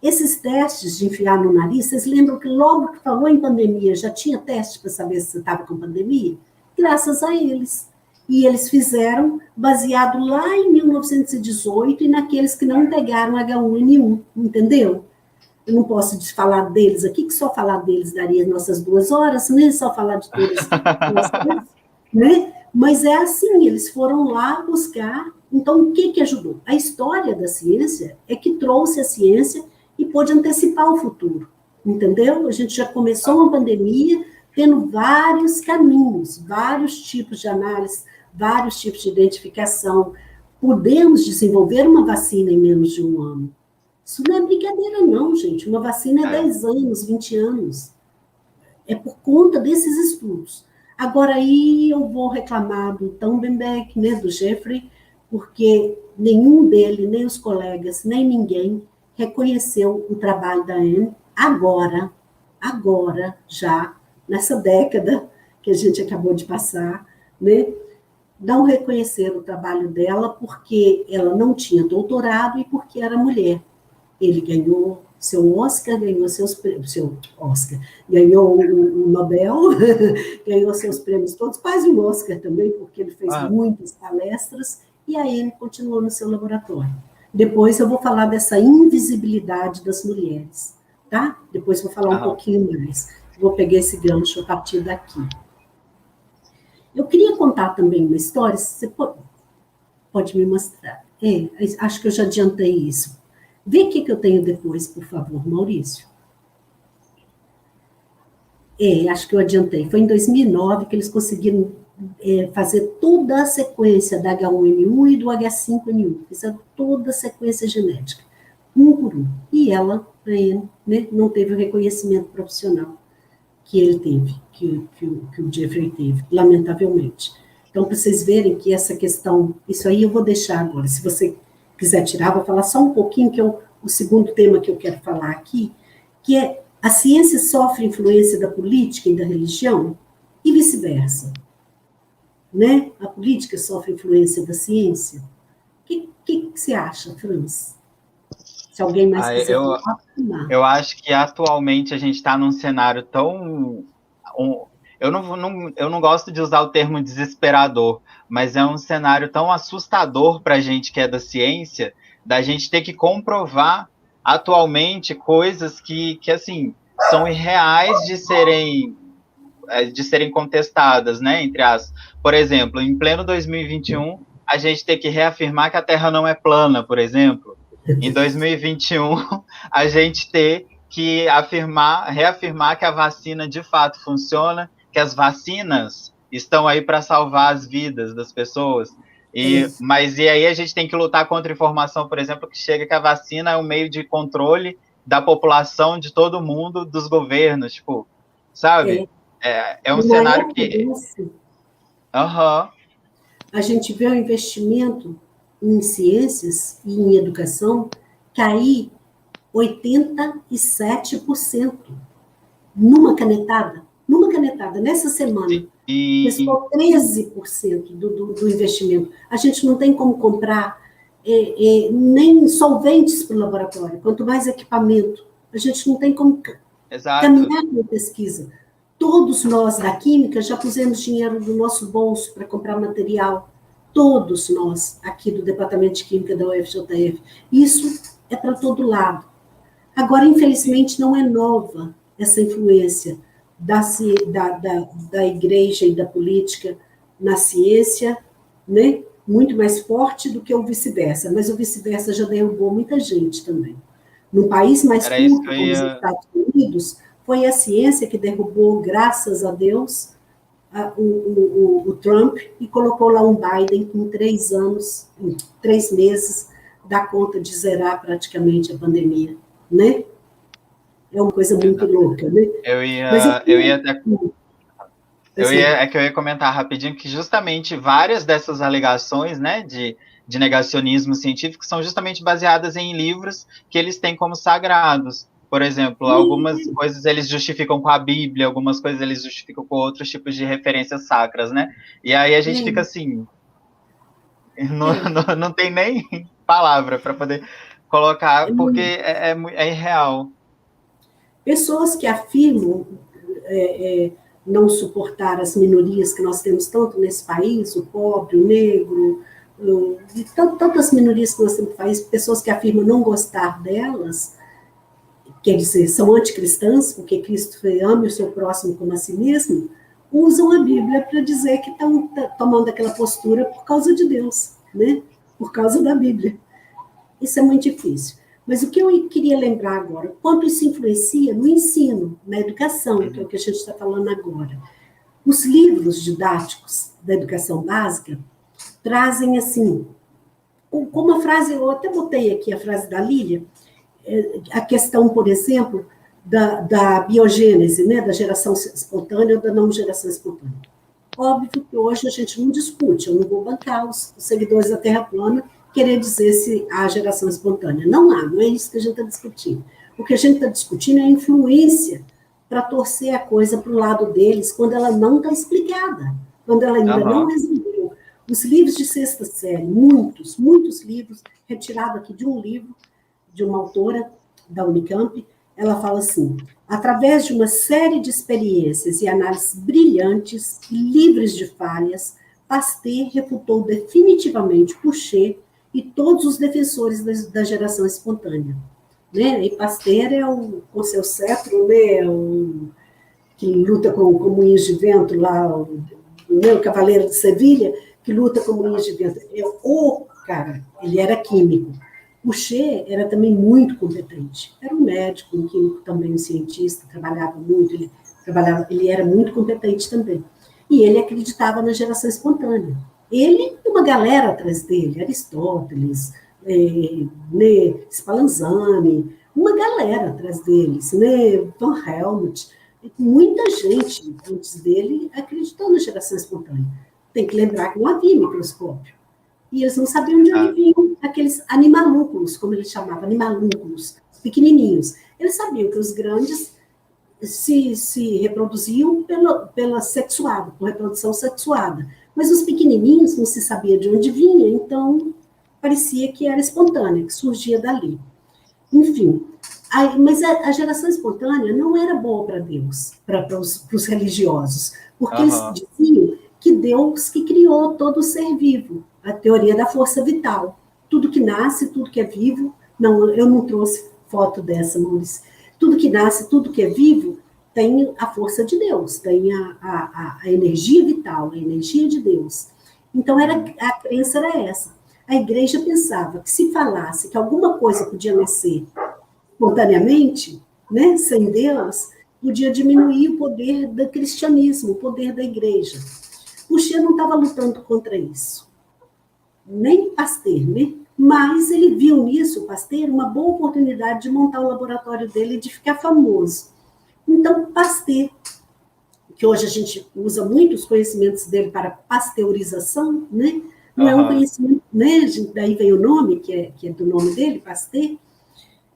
Esses testes de enfiar no nariz, vocês lembram que logo que falou em pandemia, já tinha teste para saber se você estava com pandemia? Graças a eles. E eles fizeram baseado lá em 1918 e naqueles que não pegaram H1N1, entendeu? Eu não posso falar deles aqui, que só falar deles daria nossas 2 horas, né? Só falar de todos, né? Mas é assim, eles foram lá buscar. Então, o que ajudou? A história da ciência é que trouxe a ciência e pôde antecipar o futuro, entendeu? A gente já começou uma pandemia tendo vários caminhos, vários tipos de análise, vários tipos de identificação. Podemos desenvolver uma vacina em menos de 1 ano. Isso não é brincadeira, não, gente. Uma vacina é 10 anos, 20 anos. É por conta desses estudos. Agora, aí eu vou reclamar do Thunberg, né, do Jeffrey, porque nenhum dele, nem os colegas, nem ninguém reconheceu o trabalho da Anne agora, já, nessa década que a gente acabou de passar, né? Não reconheceram o trabalho dela porque ela não tinha doutorado e porque era mulher. Ele ganhou seu Oscar, ganhou seus prêmios, seu Oscar, ganhou o Nobel, ganhou seus prêmios todos, quase um Oscar também, porque ele fez muitas palestras, e aí ele continuou no seu laboratório. Depois eu vou falar dessa invisibilidade das mulheres, tá? Depois vou falar um pouquinho mais. Vou pegar esse gancho a partir daqui. Eu queria contar também uma história, você pode me mostrar. Acho que eu já adiantei isso. Vê o que eu tenho depois, por favor, Maurício. Acho que eu adiantei. Foi em 2009 que eles conseguiram fazer toda a sequência da H1N1 e do H5N1. Fizeram toda a sequência genética, um por um. E ela, né, não teve o reconhecimento profissional que ele teve, que o Jeffrey teve, lamentavelmente. Então, para vocês verem que essa questão, isso aí eu vou deixar agora. Se você quiser tirar, vou falar só um pouquinho, que é o segundo tema que eu quero falar aqui, que é a ciência sofre influência da política e da religião e vice-versa. Né? A política sofre influência da ciência. O que você acha, Franz? Se alguém mais quiser falar. Eu acho que atualmente a gente está num cenário tão... eu não gosto de usar o termo desesperador, mas é um cenário tão assustador para a gente que é da ciência, da gente ter que comprovar atualmente coisas que assim, são irreais de serem contestadas, né, entre as... Por exemplo, em pleno 2021, a gente ter que reafirmar que a Terra não é plana, por exemplo. Em 2021, a gente ter que reafirmar que a vacina de fato funciona, que as vacinas estão aí para salvar as vidas das pessoas. Mas e aí a gente tem que lutar contra a informação, por exemplo, que chega que a vacina é um meio de controle da população, de todo mundo, dos governos, tipo, sabe? É um cenário que... A gente vê o investimento em ciências e em educação cair 87% numa canetada, nessa semana. Restou 13% do investimento. A gente não tem como comprar nem solventes para o laboratório, quanto mais equipamento. A gente não tem como caminhar com a pesquisa. Todos nós da química já pusemos dinheiro do nosso bolso para comprar material. Todos nós aqui do Departamento de Química da UFJF. Isso é para todo lado. Agora, infelizmente, não é nova essa influência da igreja e da política na ciência, né? Muito mais forte do que o vice-versa, mas o vice-versa já derrubou muita gente também. Num país mais curto, como os Estados Unidos, foi a ciência que derrubou, graças a Deus, o Trump e colocou lá um Biden que em 3 anos, em 3 meses, dá conta de zerar praticamente a pandemia, né? É uma coisa muito louca, né? Eu ia comentar rapidinho que justamente várias dessas alegações, né, de negacionismo científico são justamente baseadas em livros que eles têm como sagrados. Por exemplo, algumas coisas eles justificam com a Bíblia, algumas coisas eles justificam com outros tipos de referências sacras, né? E aí a gente fica assim, não tem nem palavra para poder colocar, porque é irreal. Pessoas que afirmam não suportar as minorias que nós temos tanto nesse país, o pobre, o negro, e tantas minorias que nós temos no país, pessoas que afirmam não gostar delas, quer dizer, são anticristãs, porque Cristo foi ame o seu próximo como a si mesmo, usam a Bíblia para dizer que estão tomando aquela postura por causa de Deus, né? Por causa da Bíblia. Isso é muito difícil. Mas o que eu queria lembrar agora, quanto isso influencia no ensino, na educação, que é o que a gente está falando agora. Os livros didáticos da educação básica trazem, assim, com uma frase, eu até botei aqui a frase da Lília, a questão, por exemplo, da biogênese, né, da geração espontânea ou da não geração espontânea. Óbvio que hoje a gente não discute, eu não vou bancar os seguidores da Terra plana querer dizer se há geração espontânea. Não há, não é isso que a gente está discutindo. O que a gente está discutindo é a influência para torcer a coisa para o lado deles quando ela não está explicada, quando ela ainda não resolveu. Os livros de 6ª série, muitos livros, retirado aqui de um livro, de uma autora, da Unicamp, ela fala assim: através de uma série de experiências e análises brilhantes e livres de falhas, Pasteur refutou definitivamente Pouchet e todos os defensores da geração espontânea. Né? E Pasteur é com seu cetro, né, que luta com moinhos de vento lá, o Cavaleiro de Sevilha, que luta com moinhos de vento. Cara, ele era químico. Pouchet era também muito competente. Era um médico, um químico também, um cientista, trabalhava muito, ele era muito competente também. E ele acreditava na geração espontânea. Ele e uma galera atrás dele, Aristóteles, Spallanzani, uma galera atrás deles, Van Helmont, muita gente antes dele acreditou na geração espontânea. Tem que lembrar que não havia microscópio. E eles não sabiam de onde vinham aqueles animalúculos, como ele chamava, animalúculos, pequenininhos. Eles sabiam que os grandes se reproduziam pela sexuada, por reprodução sexuada. Mas os pequenininhos não se sabia de onde vinha, então parecia que era espontânea, que surgia dali. Enfim, mas a geração espontânea não era boa para Deus, para os religiosos, porque eles diziam que Deus que criou todo o ser vivo, a teoria da força vital. Tudo que nasce, tudo que é vivo, não, eu não trouxe foto dessa, Maurício. Tudo que nasce, tudo que é vivo, tem a força de Deus, tem a energia vital, a energia de Deus. Então, a crença era essa. A igreja pensava que se falasse que alguma coisa podia nascer espontaneamente, né, sem Deus, podia diminuir o poder do cristianismo, o poder da igreja. Pouchet não estava lutando contra isso. Nem Pasteur, né? Mas ele viu nisso, o Pasteur, uma boa oportunidade de montar o laboratório dele e de ficar famoso. Então, Pasteur, que hoje a gente usa muito os conhecimentos dele para pasteurização, né? Não é um conhecimento, né? Daí vem o nome, que é do nome dele, Pasteur.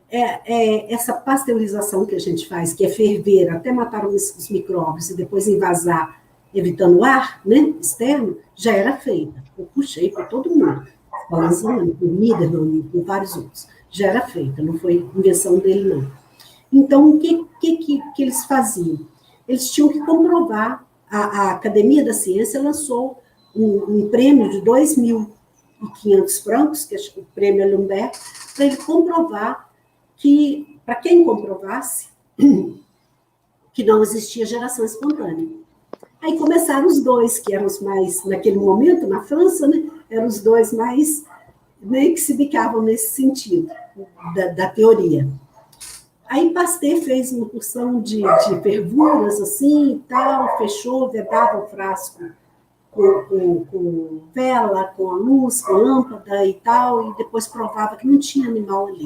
Essa pasteurização que a gente faz, que é ferver até matar os micróbios e depois invasar, evitando o ar, né, externo, já era feita. Eu puxei por todo mundo. Spallanzani, por Niederman, por vários outros. Já era feita, não foi invenção dele, não. Então, o que eles faziam? Eles tinham que comprovar, a Academia da Ciência lançou um prêmio de 2.500 francos, que é o prêmio Alumbert, para ele comprovar que, para quem comprovasse, que não existia geração espontânea. Aí começaram os dois, que eram os mais, naquele momento, na França, né, eram os dois mais, né, que se bicavam nesse sentido, da teoria. Aí Pasteur fez uma porção de fervuras, assim, e tal, fechou, vedava o frasco com vela, com a luz, com a lâmpada e tal, e depois provava que não tinha animal ali.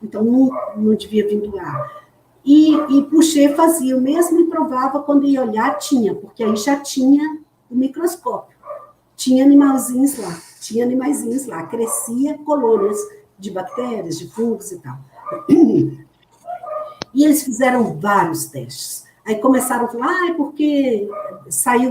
Então, não devia vir do ar. E Pouchet fazia o mesmo e provava quando ia olhar, tinha, porque aí já tinha o microscópio. Tinha animaizinhos lá, crescia colônias de bactérias, de fungos e tal. E eles fizeram vários testes. Aí começaram a falar, porque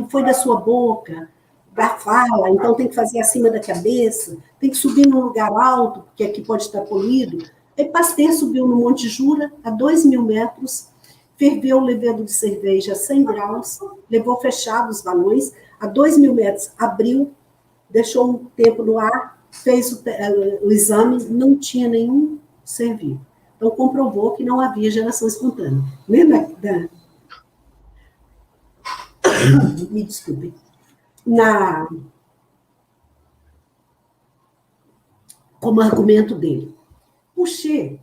foi da sua boca, da fala, então tem que fazer acima da cabeça, tem que subir num lugar alto, porque aqui pode estar poluído. Aí Pasteur subiu no Monte Jura, a 2.000 metros, ferveu o levedo de cerveja a 100 graus, levou fechados os balões, a 2.000 metros abriu, deixou um tempo no ar, fez o exame, não tinha nenhum ser vivo. Então, comprovou que não havia geração espontânea. Lembra? Me desculpe. Como argumento dele. Pouchet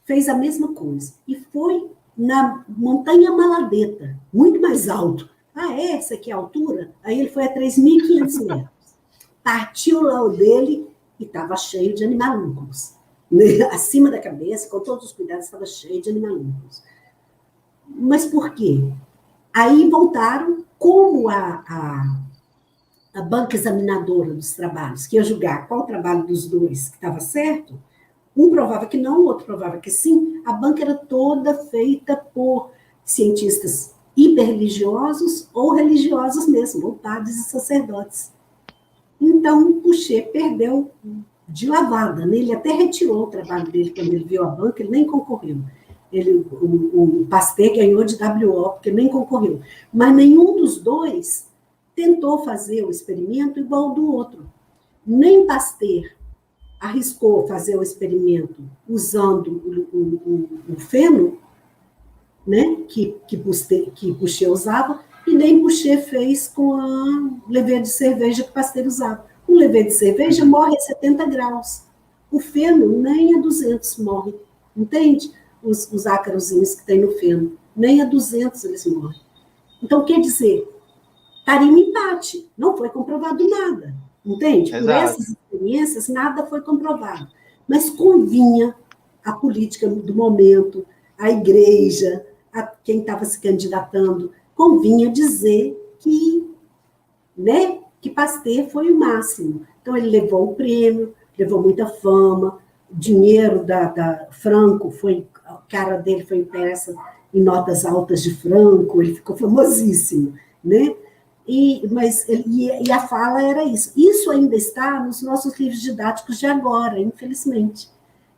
fez a mesma coisa e foi na Montanha Maladeta, muito mais alto. Essa aqui é a altura? Aí ele foi a 3.500 metros. Partiu lá o dele e estava cheio de animalúnculos. Acima da cabeça, com todos os cuidados, estava cheio de animalúnculos. Mas por quê? Aí voltaram, como a banca examinadora dos trabalhos, que ia julgar qual o trabalho dos dois que estava certo, um provava que não, o outro provava que sim, a banca era toda feita por cientistas hiperreligiosos ou religiosos mesmo, ou padres e sacerdotes. Então, Pouchet perdeu de lavada, né? Ele até retirou o trabalho dele quando ele viu a banca, ele nem concorreu. O Pasteur ganhou de WO, porque nem concorreu. Mas nenhum dos dois tentou fazer o experimento igual ao do outro. Nem Pasteur arriscou fazer o experimento usando o feno, né, que Pouchet usava, e nem Pouchet fez com a levê de cerveja que Pasteur usava. O levê de cerveja morre a 70 graus. O feno nem a 200 morre. Entende? Os ácarozinhos que tem no feno. Nem a 200 eles morrem. Então, quer dizer, estaria um empate. Não foi comprovado nada. Entende? Exato. Por essas experiências, nada foi comprovado. Mas convinha a política do momento, a igreja, a quem estava se candidatando, convinha dizer que, né, que Pasteur foi o máximo. Então, ele levou o prêmio, levou muita fama, o dinheiro da Franco, a cara dele foi impressa em notas altas de Franco, ele ficou famosíssimo, né? E a fala era isso. Isso ainda está nos nossos livros didáticos de agora, infelizmente.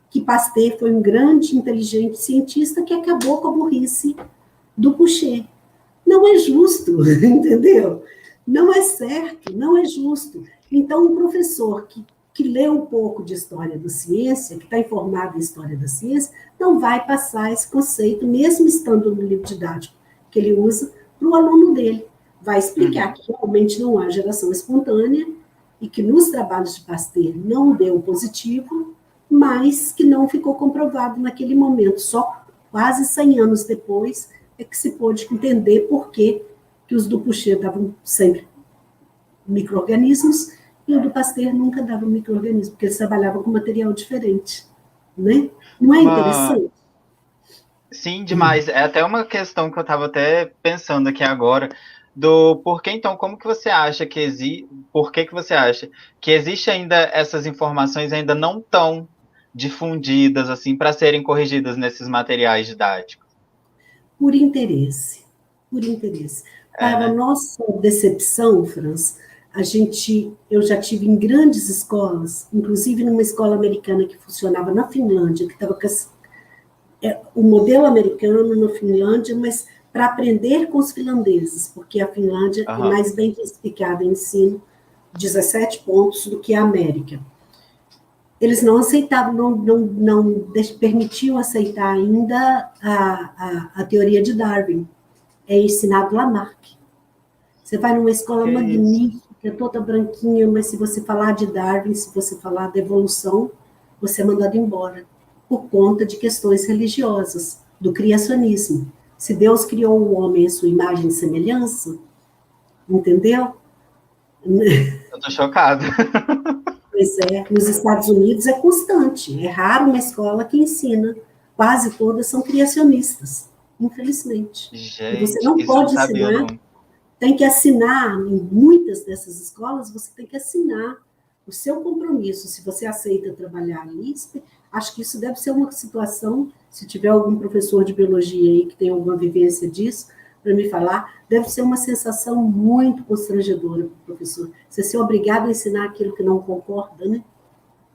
Que Pasteur foi um grande, inteligente cientista que acabou com a burrice do Pouchet. Não é justo, entendeu? Não é certo, não é justo. Então, um professor que lê um pouco de história da ciência, que está informado em história da ciência, não vai passar esse conceito, mesmo estando no livro didático que ele usa, para o aluno dele. Vai explicar que realmente não há geração espontânea e que nos trabalhos de Pasteur não deu positivo, mas que não ficou comprovado naquele momento. Só quase 100 anos depois é que se pôde entender por que os do Pouchet davam sempre micro-organismos e o do Pasteur nunca dava micro-organismo, porque eles trabalhavam com material diferente. Né? Não é interessante? Sim, demais. É até uma questão que eu estava até pensando aqui agora, do porquê, então, como que você acha por que você acha que existe ainda essas informações ainda não tão difundidas assim para serem corrigidas nesses materiais didáticos? Por interesse. Por interesse. É, Para né? nossa decepção, Franz, eu já tive em grandes escolas, inclusive numa escola americana que funcionava na Finlândia, que estava com o modelo americano na Finlândia, mas para aprender com os finlandeses, porque a Finlândia é mais bem classificada em ensino, 17 pontos, do que a América. Eles não aceitavam, não permitiam aceitar ainda a teoria de Darwin. É ensinado Lamarck. Você vai numa escola magnífica, toda branquinha, mas se você falar de Darwin, se você falar da evolução, você é mandado embora, por conta de questões religiosas, do criacionismo. Se Deus criou o homem à sua imagem e semelhança, entendeu? Eu tô chocado. Pois é, nos Estados Unidos é constante, é raro uma escola que ensina, quase todas são criacionistas, infelizmente. E você Gente, não isso eu não pode sabia, ensinar, não. tem que assinar, em muitas dessas escolas, você tem que assinar o seu compromisso, se você aceita trabalhar ali. Acho que isso deve ser uma situação, se tiver algum professor de biologia aí que tem alguma vivência disso, para me falar, deve ser uma sensação muito constrangedora para o professor. Você ser obrigado a ensinar aquilo que não concorda, né?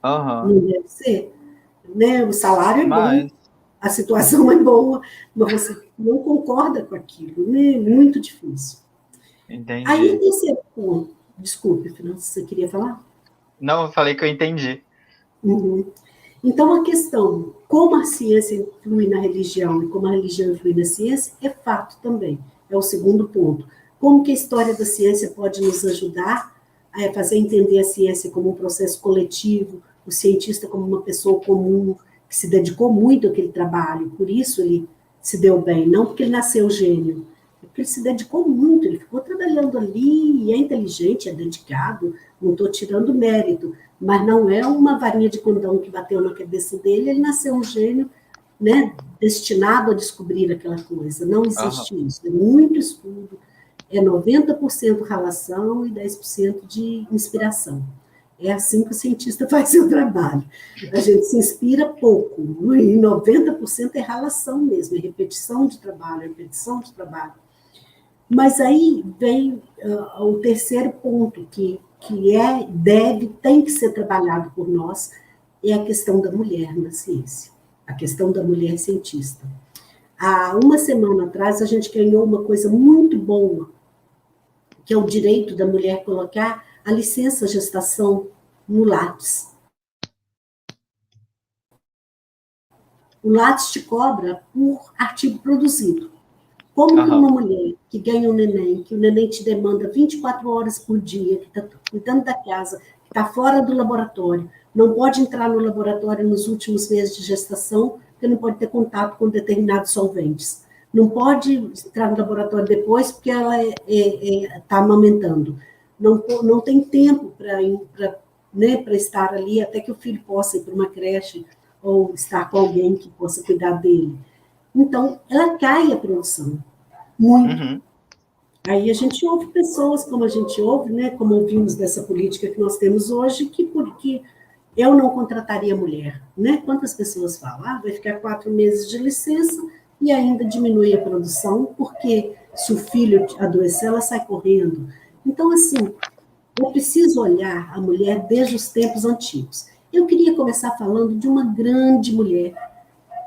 Não deve ser. Né? O salário é bom, a situação é boa, mas você não concorda com aquilo, né? Muito difícil. Entendi. Aí o terceiro ponto, desculpe, Fernando, você queria falar? Não, eu falei que eu entendi. Uhum. Então, a questão, como a ciência influi na religião e como a religião influi na ciência, é fato também, é o segundo ponto. Como que a história da ciência pode nos ajudar a fazer entender a ciência como um processo coletivo, o cientista como uma pessoa comum, que se dedicou muito àquele trabalho, por isso ele se deu bem, não porque ele nasceu gênio, é porque ele se dedicou muito, ele ficou trabalhando ali, é inteligente, é dedicado, não estou tirando mérito, mas não é uma varinha de condão que bateu na cabeça dele, ele nasceu um gênio, né, destinado a descobrir aquela coisa. Não existe isso. É muito estudo, é 90% relação e 10% de inspiração. É assim que o cientista faz seu trabalho. A gente se inspira pouco, e 90% é relação mesmo, é repetição de trabalho, Mas aí vem o terceiro ponto, que que tem que ser trabalhado por nós, é a questão da mulher na ciência, a questão da mulher cientista. Há uma semana atrás, a gente ganhou uma coisa muito boa, que é o direito da mulher colocar a licença gestação no Lattes. O Lattes te cobra por artigo produzido. Como que uma mulher que ganha um neném, que o neném te demanda 24 horas por dia, que está cuidando da casa, que está fora do laboratório, não pode entrar no laboratório nos últimos meses de gestação, porque não pode ter contato com determinados solventes. Não pode entrar no laboratório depois, porque ela está amamentando. Não tem tempo para estar ali, até que o filho possa ir para uma creche, ou estar com alguém que possa cuidar dele. Então, ela cai a produção, muito. Uhum. Aí a gente ouve pessoas como a gente ouve, né, como ouvimos dessa política que nós temos hoje, que porque eu não contrataria mulher. Né? Quantas pessoas falam? Vai ficar 4 meses de licença e ainda diminui a produção, porque se o filho adoecer, ela sai correndo. Então, assim, eu preciso olhar a mulher desde os tempos antigos. Eu queria começar falando de uma grande mulher,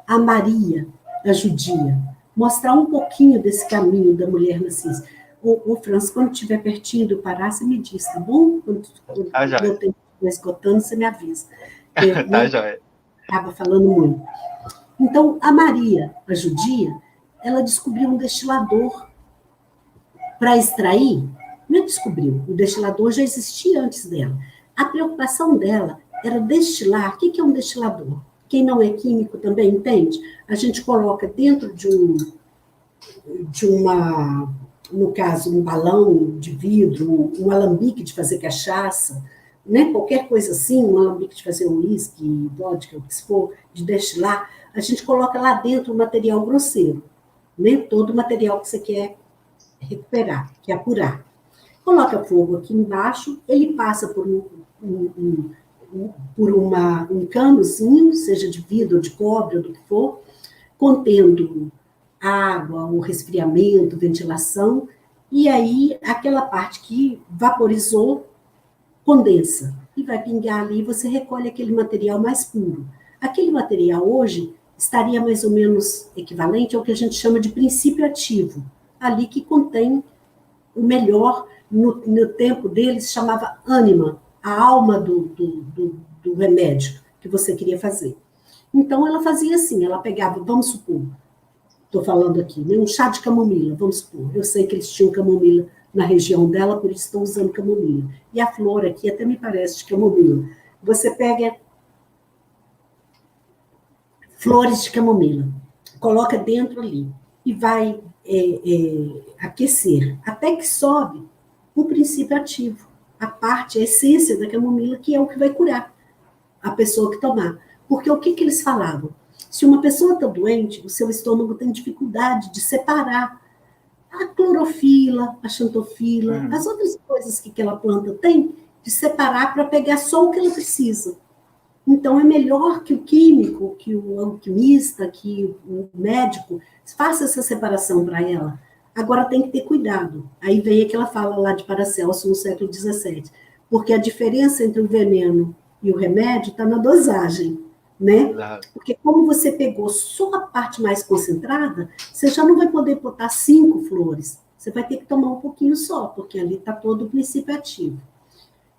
a Maria, a judia, mostrar um pouquinho desse caminho da mulher na ciência. Ô, Franz, quando estiver pertinho do Pará, você me diz, tá bom? Quando eu tenho esgotando, você me avisa. Tá, joia. Acaba falando muito. Então, a Maria, a judia, ela descobriu um destilador para extrair. Não descobriu, o destilador já existia antes dela. A preocupação dela era destilar. O que é um destilador? Quem não é químico também entende? A gente coloca dentro de uma, no caso, um balão de vidro, um alambique de fazer cachaça, né? Qualquer coisa assim, um alambique de fazer uísque, vodka, o que for, de destilar, a gente coloca lá dentro um material grosseiro, né? Todo o material que você quer recuperar, quer apurar. Coloca fogo aqui embaixo, ele passa por um canozinho, seja de vidro, ou de cobre, ou do que for, contendo água, o resfriamento, ventilação, e aí aquela parte que vaporizou condensa, e vai pingar ali, e você recolhe aquele material mais puro. Aquele material hoje estaria mais ou menos equivalente ao que a gente chama de princípio ativo, ali que contém o melhor, no tempo deles chamava ânima, a alma do remédio que você queria fazer. Então, ela fazia assim, ela pegava, vamos supor, estou falando aqui, né, um chá de camomila, vamos supor, eu sei que eles tinham camomila na região dela, por isso estou usando camomila. E a flor aqui até me parece de camomila. Você pega flores de camomila, coloca dentro ali e vai aquecer, até que sobe o princípio ativo, a parte, a essência da camomila, que é o que vai curar a pessoa que tomar. Porque o que eles falavam? Se uma pessoa está doente, o seu estômago tem dificuldade de separar a clorofila, a xantofila, as outras coisas que aquela planta tem, de separar para pegar só o que ela precisa. Então, é melhor que o químico, que o alquimista, que o médico faça essa separação para ela. Agora, tem que ter cuidado. Aí vem aquela fala lá de Paracelso, no século XVII, porque a diferença entre o veneno e o remédio está na dosagem, né? Porque como você pegou só a parte mais concentrada, você já não vai poder botar 5 flores. Você vai ter que tomar um pouquinho só, porque ali está todo o princípio ativo.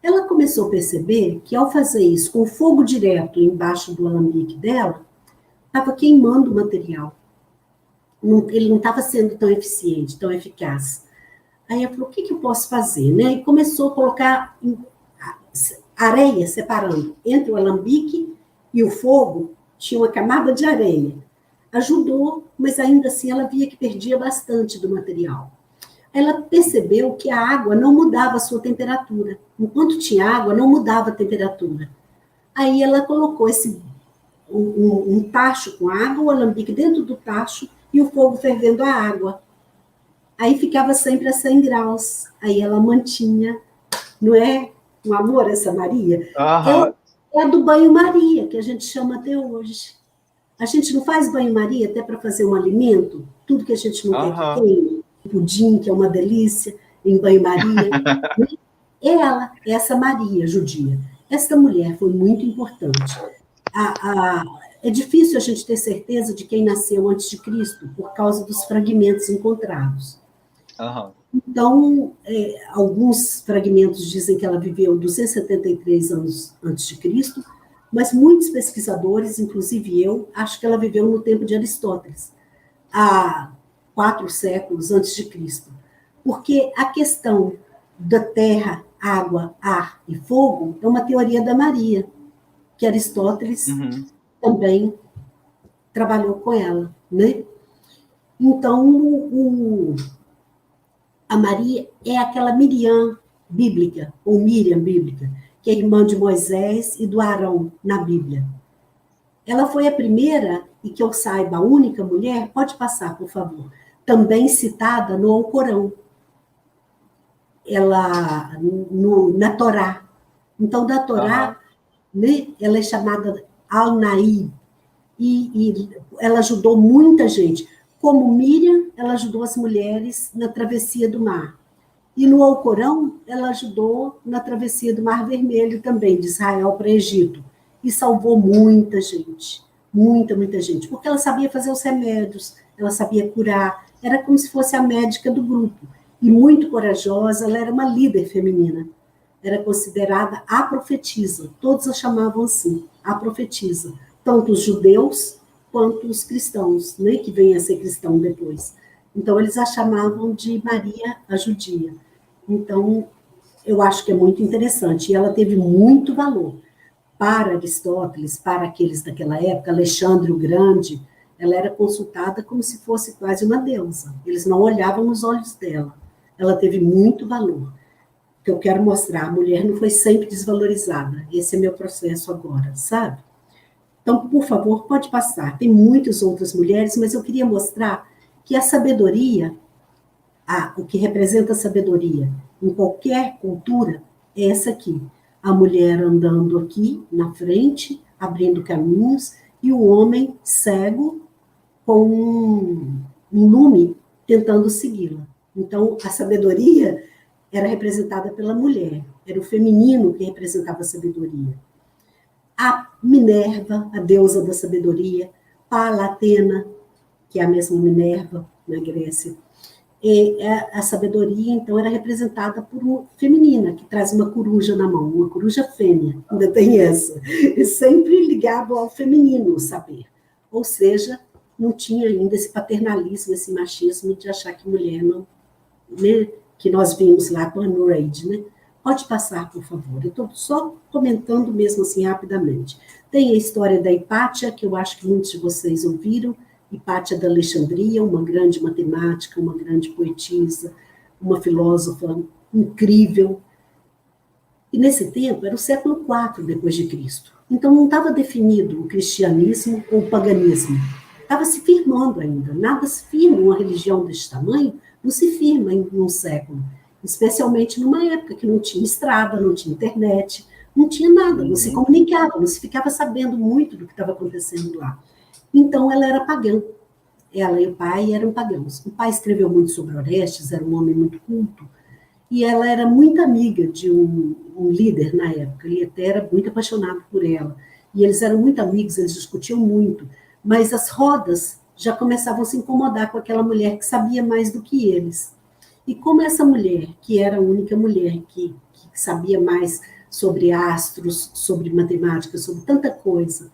Ela começou a perceber que, ao fazer isso com fogo direto embaixo do alambique dela, estava queimando o material. Ele não estava sendo tão eficiente, tão eficaz. Aí ela falou, o que eu posso fazer? Né? E começou a colocar areia separando entre o alambique e o fogo, tinha uma camada de areia. Ajudou, mas ainda assim ela via que perdia bastante do material. Ela percebeu que a água não mudava a sua temperatura. Enquanto tinha água, não mudava a temperatura. Aí ela colocou um tacho com água, o alambique dentro do tacho e o fogo fervendo a água. Aí ficava sempre a 100 graus. Aí ela mantinha, não é um amor essa Maria? É a do banho-maria, que a gente chama até hoje. A gente não faz banho-maria até para fazer um alimento? Tudo que a gente não quer que tenha. Pudim, que é uma delícia, em banho-maria. essa Maria judia. Esta mulher foi muito importante. É difícil a gente ter certeza de quem nasceu antes de Cristo, por causa dos fragmentos encontrados. Uhum. Então, alguns fragmentos dizem que ela viveu 273 anos antes de Cristo, mas muitos pesquisadores, inclusive eu, acho que ela viveu no tempo de Aristóteles, há 4 séculos antes de Cristo. Porque a questão da terra, água, ar e fogo é uma teoria da Maria, que Aristóteles também trabalhou com ela, né? Então, a Maria é aquela Miriam bíblica, ou Miriam bíblica, que é irmã de Moisés e do Arão na Bíblia. Ela foi a primeira, e que eu saiba, a única mulher, pode passar, por favor, também citada no Alcorão, ela, na Torá. Então, da Torá, né, ela é chamada Al-Naib, e ela ajudou muita gente. Como Miriam, ela ajudou as mulheres na travessia do mar. E no Alcorão, ela ajudou na travessia do Mar Vermelho também, de Israel para Egito. E salvou muita gente, muita gente, porque ela sabia fazer os remédios, ela sabia curar, era como se fosse a médica do grupo. E muito corajosa, ela era uma líder feminina. Era considerada a profetisa, todos a chamavam assim, a profetisa. Tanto os judeus quanto os cristãos, né, que vêm a ser cristão depois. Então, eles a chamavam de Maria a Judia. Então, eu acho que é muito interessante. E ela teve muito valor para Aristóteles, para aqueles daquela época, Alexandre o Grande. Ela era consultada como se fosse quase uma deusa. Eles não olhavam nos olhos dela. Ela teve muito valor. O que eu quero mostrar, a mulher não foi sempre desvalorizada. Esse é meu processo agora, sabe? Então, por favor, pode passar. Tem muitas outras mulheres, mas eu queria mostrar que a sabedoria, o que representa a sabedoria em qualquer cultura, é essa aqui. A mulher andando aqui na frente, abrindo caminhos, e o homem cego com um lume tentando segui-la. Então, a sabedoria era representada pela mulher, era o feminino que representava a sabedoria. A Minerva, a deusa da sabedoria, Palatena, que é a mesma Minerva na Grécia. A sabedoria, então, era representada por uma feminina, que traz uma coruja na mão, uma coruja fêmea, ainda tem essa. E sempre ligado ao feminino, o saber. Ou seja, não tinha ainda esse paternalismo, esse machismo de achar que mulher não... Né, que nós vimos lá com a New Age, né? Pode passar, por favor. Eu estou só comentando mesmo assim rapidamente. Tem a história da Hipátia, que eu acho que muitos de vocês ouviram, Hipátia da Alexandria, uma grande matemática, uma grande poetisa, uma filósofa incrível. E nesse tempo, era o século IV depois de Cristo. Então não estava definido o cristianismo ou o paganismo. Estava se firmando ainda. Nada se firma, uma religião desse tamanho não se firma em um século. Especialmente numa época que não tinha estrada, não tinha internet, não tinha nada, não se comunicava, não se ficava sabendo muito do que estava acontecendo lá. Então, ela era pagã. Ela e o pai eram pagãos. O pai escreveu muito sobre Orestes, era um homem muito culto, e ela era muito amiga de um líder na época, ele até era muito apaixonado por ela. E eles eram muito amigos, eles discutiam muito, mas as rodas já começavam a se incomodar com aquela mulher que sabia mais do que eles. E como essa mulher, que era a única mulher que sabia mais sobre astros, sobre matemática, sobre tanta coisa,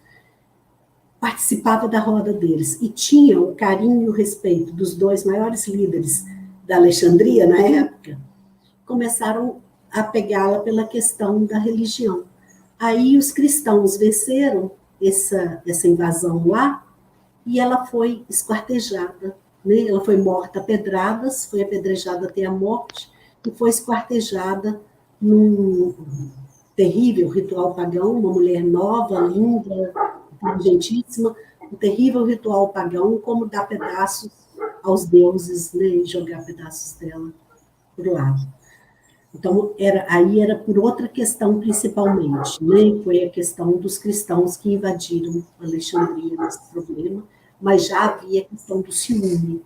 participava da roda deles e tinha o carinho e o respeito dos 2 maiores líderes da Alexandria na época, começaram a pegá-la pela questão da religião. Aí os cristãos venceram essa invasão lá e ela foi esquartejada, né? Ela foi morta a pedradas, foi apedrejada até a morte e foi esquartejada num terrível ritual pagão, uma mulher nova, linda, inteligentíssima, um terrível ritual pagão, como dar pedaços aos deuses, né? E jogar pedaços dela por lado. Então, aí era por outra questão, principalmente, né? Foi a questão dos cristãos que invadiram Alexandria nesse problema, mas já havia a questão do ciúme,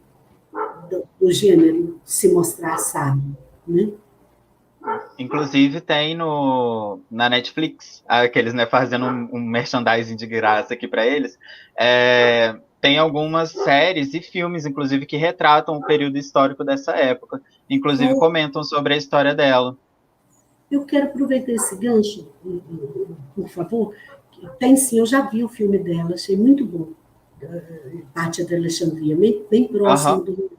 do gênero se mostrar sábio, né? Inclusive tem na Netflix, aqueles, né, fazendo um merchandising de graça aqui para eles, tem algumas séries e filmes, inclusive, que retratam o período histórico dessa época. Inclusive comentam sobre a história dela. Eu quero aproveitar esse gancho, por favor. Tem sim, eu já vi o filme dela, achei muito bom. Pátria da Alexandria, bem próximo do.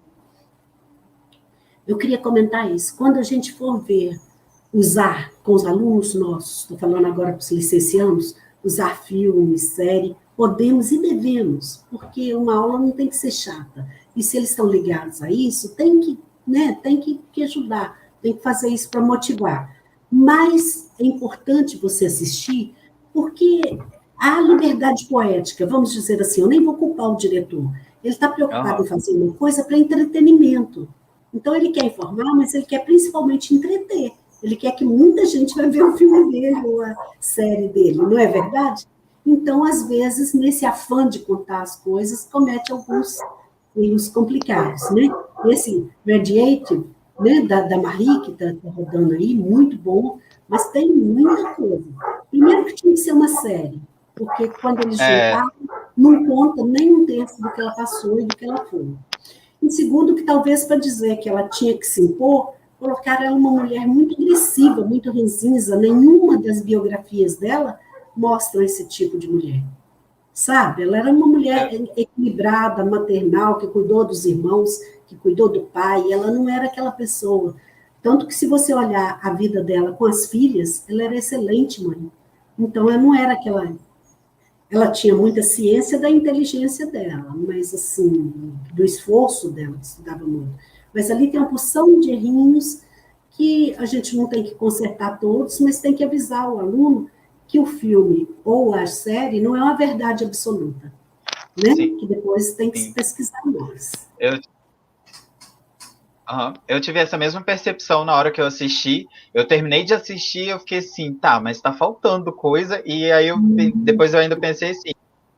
Eu queria comentar isso. Quando a gente for ver, usar com os alunos nossos, estou falando agora para os licenciados, usar filme, série, podemos e devemos, porque uma aula não tem que ser chata. E se eles estão ligados a isso, tem que, né, tem que ajudar, tem que fazer isso para motivar. Mas é importante você assistir, porque há liberdade poética, vamos dizer assim, eu nem vou culpar o diretor. Ele está preocupado em fazer uma coisa para entretenimento. Então, ele quer informar, mas ele quer principalmente entreter. Ele quer que muita gente vai ver o filme dele ou a série dele, não é verdade? Então, às vezes, nesse afã de contar as coisas, comete alguns erros complicados, né? Esse Radiative, né, da Marie, que está rodando aí, muito bom, mas tem muita coisa. Primeiro que tinha que ser uma série, porque quando eles juntaram, não conta nem um terço do que ela passou e do que ela foi. E segundo, que talvez para dizer que ela tinha que se impor, colocaram ela uma mulher muito agressiva, muito ranzinza. Nenhuma das biografias dela mostram esse tipo de mulher. Sabe? Ela era uma mulher equilibrada, maternal, que cuidou dos irmãos, que cuidou do pai. Ela não era aquela pessoa. Tanto que, se você olhar a vida dela com as filhas, ela era excelente mãe. Então, ela não era aquela. Ela tinha muita ciência da inteligência dela, mas, assim, do esforço dela, que estudava muito. Mas ali tem uma porção de errinhos que a gente não tem que consertar todos, mas tem que avisar o aluno que o filme ou a série não é uma verdade absoluta, né? Sim. Que depois tem que se pesquisar mais. Eu tive essa mesma percepção na hora que eu assisti. Eu terminei de assistir e eu fiquei assim, tá, mas tá faltando coisa. E aí depois eu ainda pensei assim,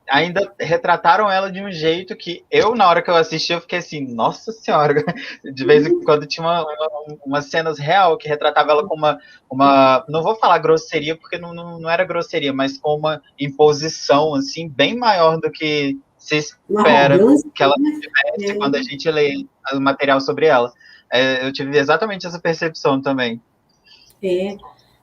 ainda retrataram ela de um jeito que eu, na hora que eu assisti, eu fiquei assim, nossa senhora, de vez em quando tinha umas cenas real que retratava ela com uma não vou falar grosseria, porque não era grosseria, mas com uma imposição, assim, bem maior do que se espera que ela tivesse quando a gente lê o material sobre ela. Eu tive exatamente essa percepção também.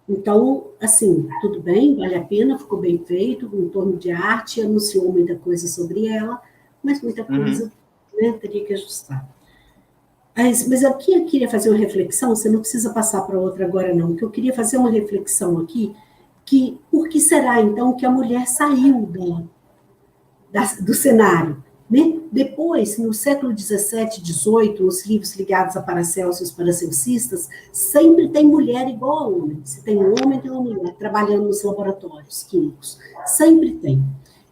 Então, assim, tudo bem, vale a pena, ficou bem feito, em torno de arte, anunciou muita coisa sobre ela, mas muita coisa, né, teria que ajustar. Mas aqui eu queria fazer uma reflexão, você não precisa passar para outra agora não, que eu queria fazer uma reflexão aqui, que por que será, então, que a mulher saiu do cenário? Né? Depois, no século XVII, XVIII, os livros ligados a Paracelso e os paracelcistas, sempre tem mulher igual a homem. Se tem um homem, tem uma mulher, trabalhando nos laboratórios químicos. Sempre tem.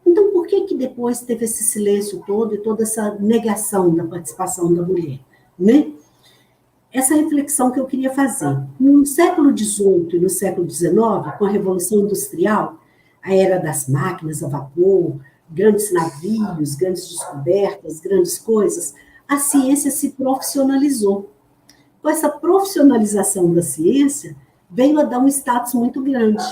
Então, por que depois teve esse silêncio todo e toda essa negação da participação da mulher? Né? Essa reflexão que eu queria fazer. No século XVIII e no século XIX, com a Revolução Industrial, a era das máquinas a vapor, grandes navios, grandes descobertas, grandes coisas, a ciência se profissionalizou. Com essa profissionalização da ciência, veio a dar um status muito grande.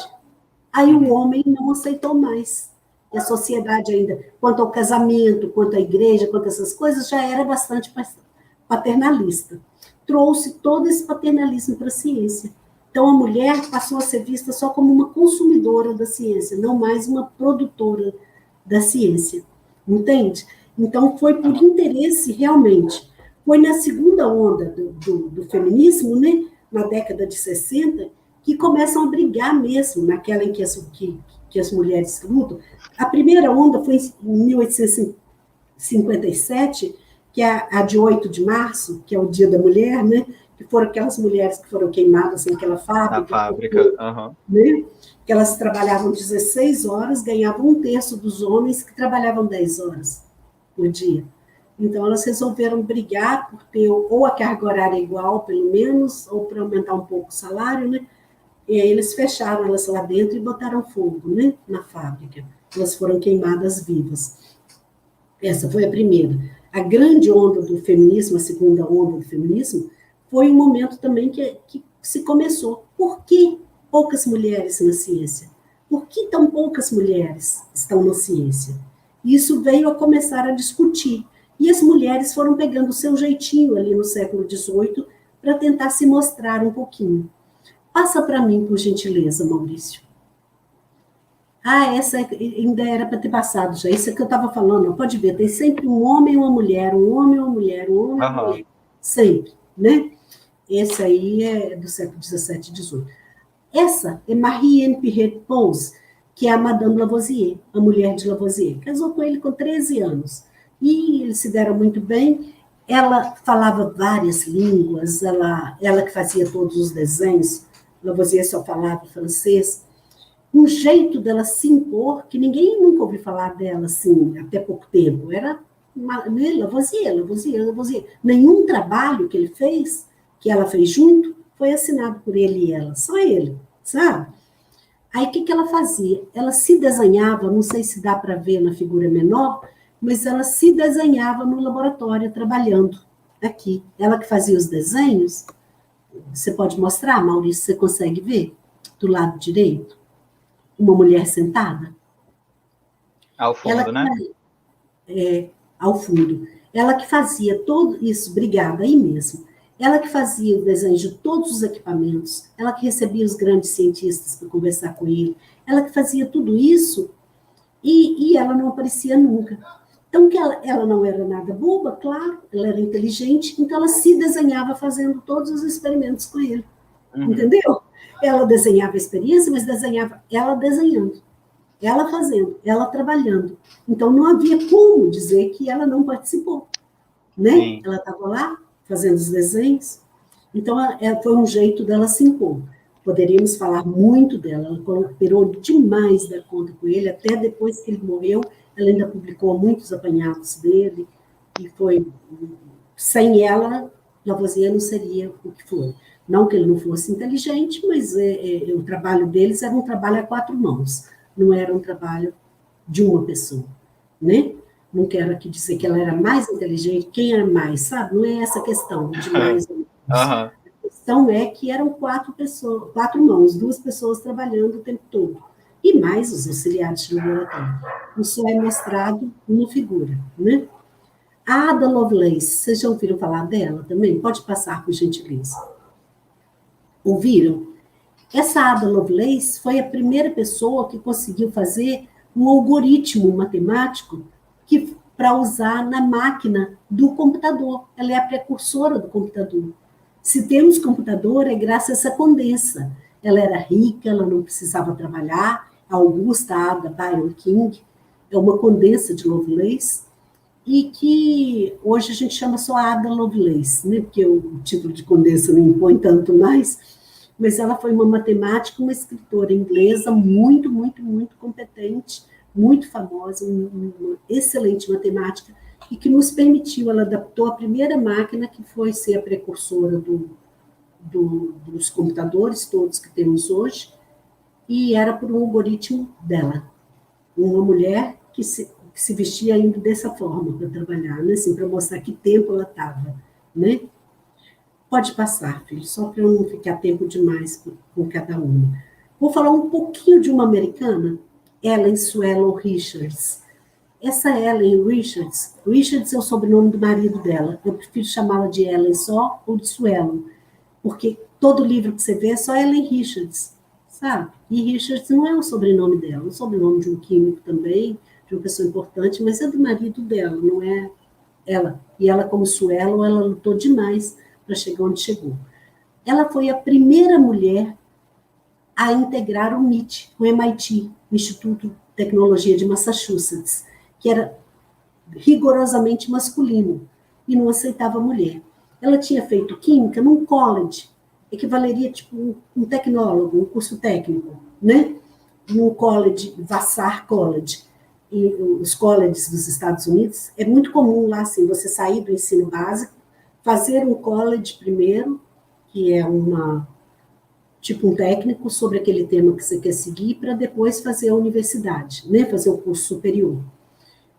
Aí o homem não aceitou mais. E a sociedade ainda, quanto ao casamento, quanto à igreja, quanto a essas coisas, já era bastante paternalista. Trouxe todo esse paternalismo para a ciência. Então, a mulher passou a ser vista só como uma consumidora da ciência, não mais uma produtora da ciência, entende? Então, foi por interesse, realmente. Foi na segunda onda do feminismo, né, na década de 60, que começam a brigar mesmo, naquela em que as mulheres lutam. A primeira onda foi em 1857, que é a de 8 de março, que é o Dia da Mulher, né, que foram aquelas mulheres que foram queimadas naquela fábrica. Na fábrica, né? Que elas trabalhavam 16 horas, ganhavam um terço dos homens que trabalhavam 10 horas por dia. Então, elas resolveram brigar por ter ou a carga horária igual, pelo menos, ou para aumentar um pouco o salário, né? E aí eles fecharam elas lá dentro e botaram fogo, né, na fábrica. Elas foram queimadas vivas. Essa foi a primeira. A grande onda do feminismo, a segunda onda do feminismo, foi um momento também que se começou. Por que poucas mulheres na ciência? Por que tão poucas mulheres estão na ciência? Isso veio a começar a discutir. E as mulheres foram pegando o seu jeitinho ali no século XVIII para tentar se mostrar um pouquinho. Passa para mim, por gentileza, Maurício. Essa ainda era para ter passado já. Isso é que eu estava falando. Pode ver, tem sempre um homem e uma mulher, um homem e uma mulher, um homem e uma mulher. Sempre, né? Esse aí é do século XVII e XVIII. Essa é Marie-Anne Pierret-Pose, que é a Madame Lavoisier, a mulher de Lavoisier. Casou com ele com 13 anos. E eles se deram muito bem. Ela falava várias línguas, ela que fazia todos os desenhos. Lavoisier só falava francês. Um jeito dela se impor, que ninguém nunca ouviu falar dela assim, até pouco tempo. Era Lavoisier. Nenhum trabalho que ele fez, que ela fez junto, foi assinado por ele e ela, só ele, sabe? Aí o que ela fazia? Ela se desenhava, não sei se dá para ver na figura menor, mas ela se desenhava no laboratório, trabalhando aqui. Ela que fazia os desenhos. Você pode mostrar, Maurício, você consegue ver? Do lado direito? Uma mulher sentada? Ao fundo, né? Ao fundo. Ela que fazia tudo isso, obrigada, aí mesmo. Ela que fazia o desenho de todos os equipamentos, ela que recebia os grandes cientistas para conversar com ele, ela que fazia tudo isso e ela não aparecia nunca. Então, que ela não era nada boba, claro, ela era inteligente, então ela se desenhava fazendo todos os experimentos com ele. Entendeu? Ela desenhava a experiência, mas desenhava ela desenhando, ela fazendo, ela trabalhando. Então, não havia como dizer que ela não participou, né? Sim. Ela estava lá fazendo os desenhos. Então, foi um jeito dela se impor. Poderíamos falar muito dela, ela cooperou demais da conta com ele, até depois que ele morreu, ela ainda publicou muitos apanhados dele, e foi, sem ela, Lavoisier não seria o que foi. Não que ele não fosse inteligente, mas o trabalho deles era um trabalho a 4 mãos, não era um trabalho de uma pessoa, né? Não quero aqui dizer que ela era mais inteligente, quem era mais, sabe? Não é essa questão de mais ou menos. A questão é que eram 4 mãos, 2 pessoas trabalhando o tempo todo. E mais os auxiliares de laboratório. Isso é mostrado numa figura, né? A Ada Lovelace, vocês já ouviram falar dela também? Pode passar, por gentileza. Ouviram? Essa Ada Lovelace foi a primeira pessoa que conseguiu fazer um algoritmo matemático para usar na máquina do computador. Ela é a precursora do computador. Se temos computador, é graças a essa Condensa. Ela era rica, ela não precisava trabalhar. A Augusta Ada Byron King é uma Condensa de Lovelace, e que hoje a gente chama só Ada Lovelace, né? Porque o título de Condensa não impõe tanto mais, mas ela foi uma matemática, uma escritora inglesa muito, muito, muito competente, muito famosa, uma excelente matemática, e que nos permitiu, ela adaptou a primeira máquina que foi ser a precursora dos computadores todos que temos hoje, e era por um algoritmo dela. Uma mulher que se vestia ainda dessa forma para trabalhar, né? Assim, para mostrar que tempo ela estava, né? Pode passar, filho, só para eu não ficar tempo demais com cada uma. Vou falar um pouquinho de uma americana, Ellen Swallow Richards. Essa Ellen Richards é o sobrenome do marido dela. Eu prefiro chamá-la de Ellen só ou de Swallow, porque todo livro que você vê é só Ellen Richards, sabe? E Richards não é o sobrenome dela, é o sobrenome de um químico também, de uma pessoa importante, mas é do marido dela, não é ela. E ela, como Swallow, ela lutou demais para chegar onde chegou. Ela foi a primeira mulher a integrar o MIT, o MIT, o Instituto de Tecnologia de Massachusetts, que era rigorosamente masculino e não aceitava mulher. Ela tinha feito química num college, equivaleria tipo um tecnólogo, um curso técnico, né? Num college, Vassar College. E os colleges dos Estados Unidos, é muito comum lá, assim, você sair do ensino básico, fazer um college primeiro, que é tipo um técnico sobre aquele tema que você quer seguir, para depois fazer a universidade, né? Fazer o curso superior.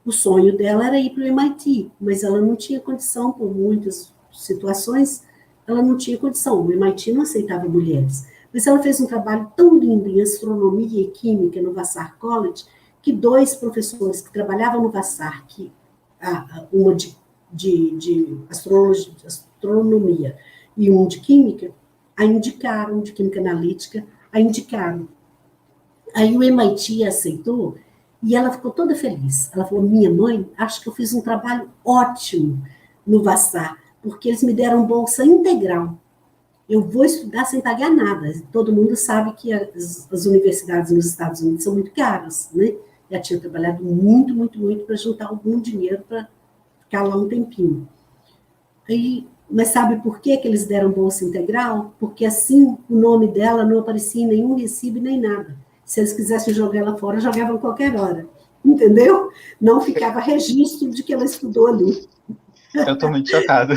O sonho dela era ir para o MIT, mas ela não tinha condição, por muitas situações, ela não tinha condição, o MIT não aceitava mulheres. Mas ela fez um trabalho tão lindo em astronomia e química no Vassar College, que 2 professores que trabalhavam no Vassar, uma de astronomia e um de química, a indicaram, de química analítica, a indicaram. Aí o MIT aceitou e ela ficou toda feliz. Ela falou, minha mãe, acho que eu fiz um trabalho ótimo no Vassar, porque eles me deram bolsa integral. Eu vou estudar sem pagar nada. Todo mundo sabe que as universidades nos Estados Unidos são muito caras, né? Já tinha trabalhado muito, muito, muito para juntar algum dinheiro para ficar lá um tempinho. Mas sabe por que eles deram bolsa integral? Porque assim o nome dela não aparecia em nenhum recibo nem nada. Se eles quisessem jogar ela fora, jogavam a qualquer hora. Entendeu? Não ficava registro de que ela estudou ali. Eu estou muito chocado.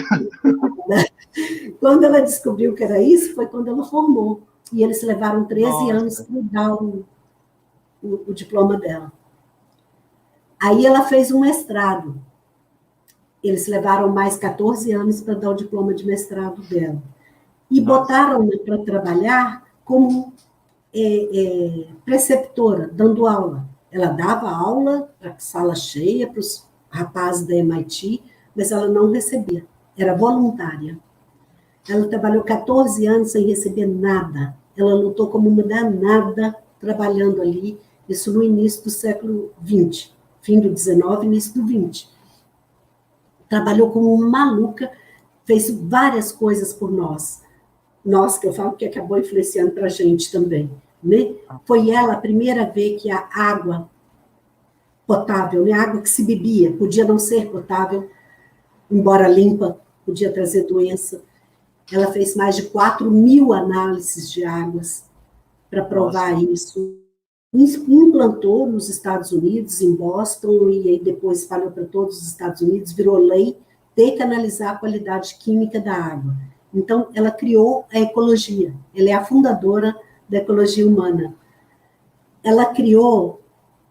Quando ela descobriu que era isso, foi quando ela formou. E eles levaram 13 anos para dar o diploma dela. Aí ela fez um mestrado. Eles levaram mais 14 anos para dar o diploma de mestrado dela. E botaram-na para trabalhar como preceptora, dando aula. Ela dava aula para sala cheia, para os rapazes da MIT, mas ela não recebia. Era voluntária. Ela trabalhou 14 anos sem receber nada. Ela lutou como uma danada, trabalhando ali, isso no início do século XX, fim do XIX, início do XX. Trabalhou como uma maluca, fez várias coisas por nós. Nós, que eu falo que acabou influenciando para a gente também. Né? Foi ela a primeira a ver que a água potável, né? A água que se bebia, podia não ser potável, embora limpa, podia trazer doença. Ela fez mais de 4.000 análises de águas para provar isso. Implantou nos Estados Unidos, em Boston, e aí depois espalhou para todos os Estados Unidos, virou lei, ter que analisar a qualidade química da água. Então, ela criou a ecologia. Ela é a fundadora da ecologia humana. Ela criou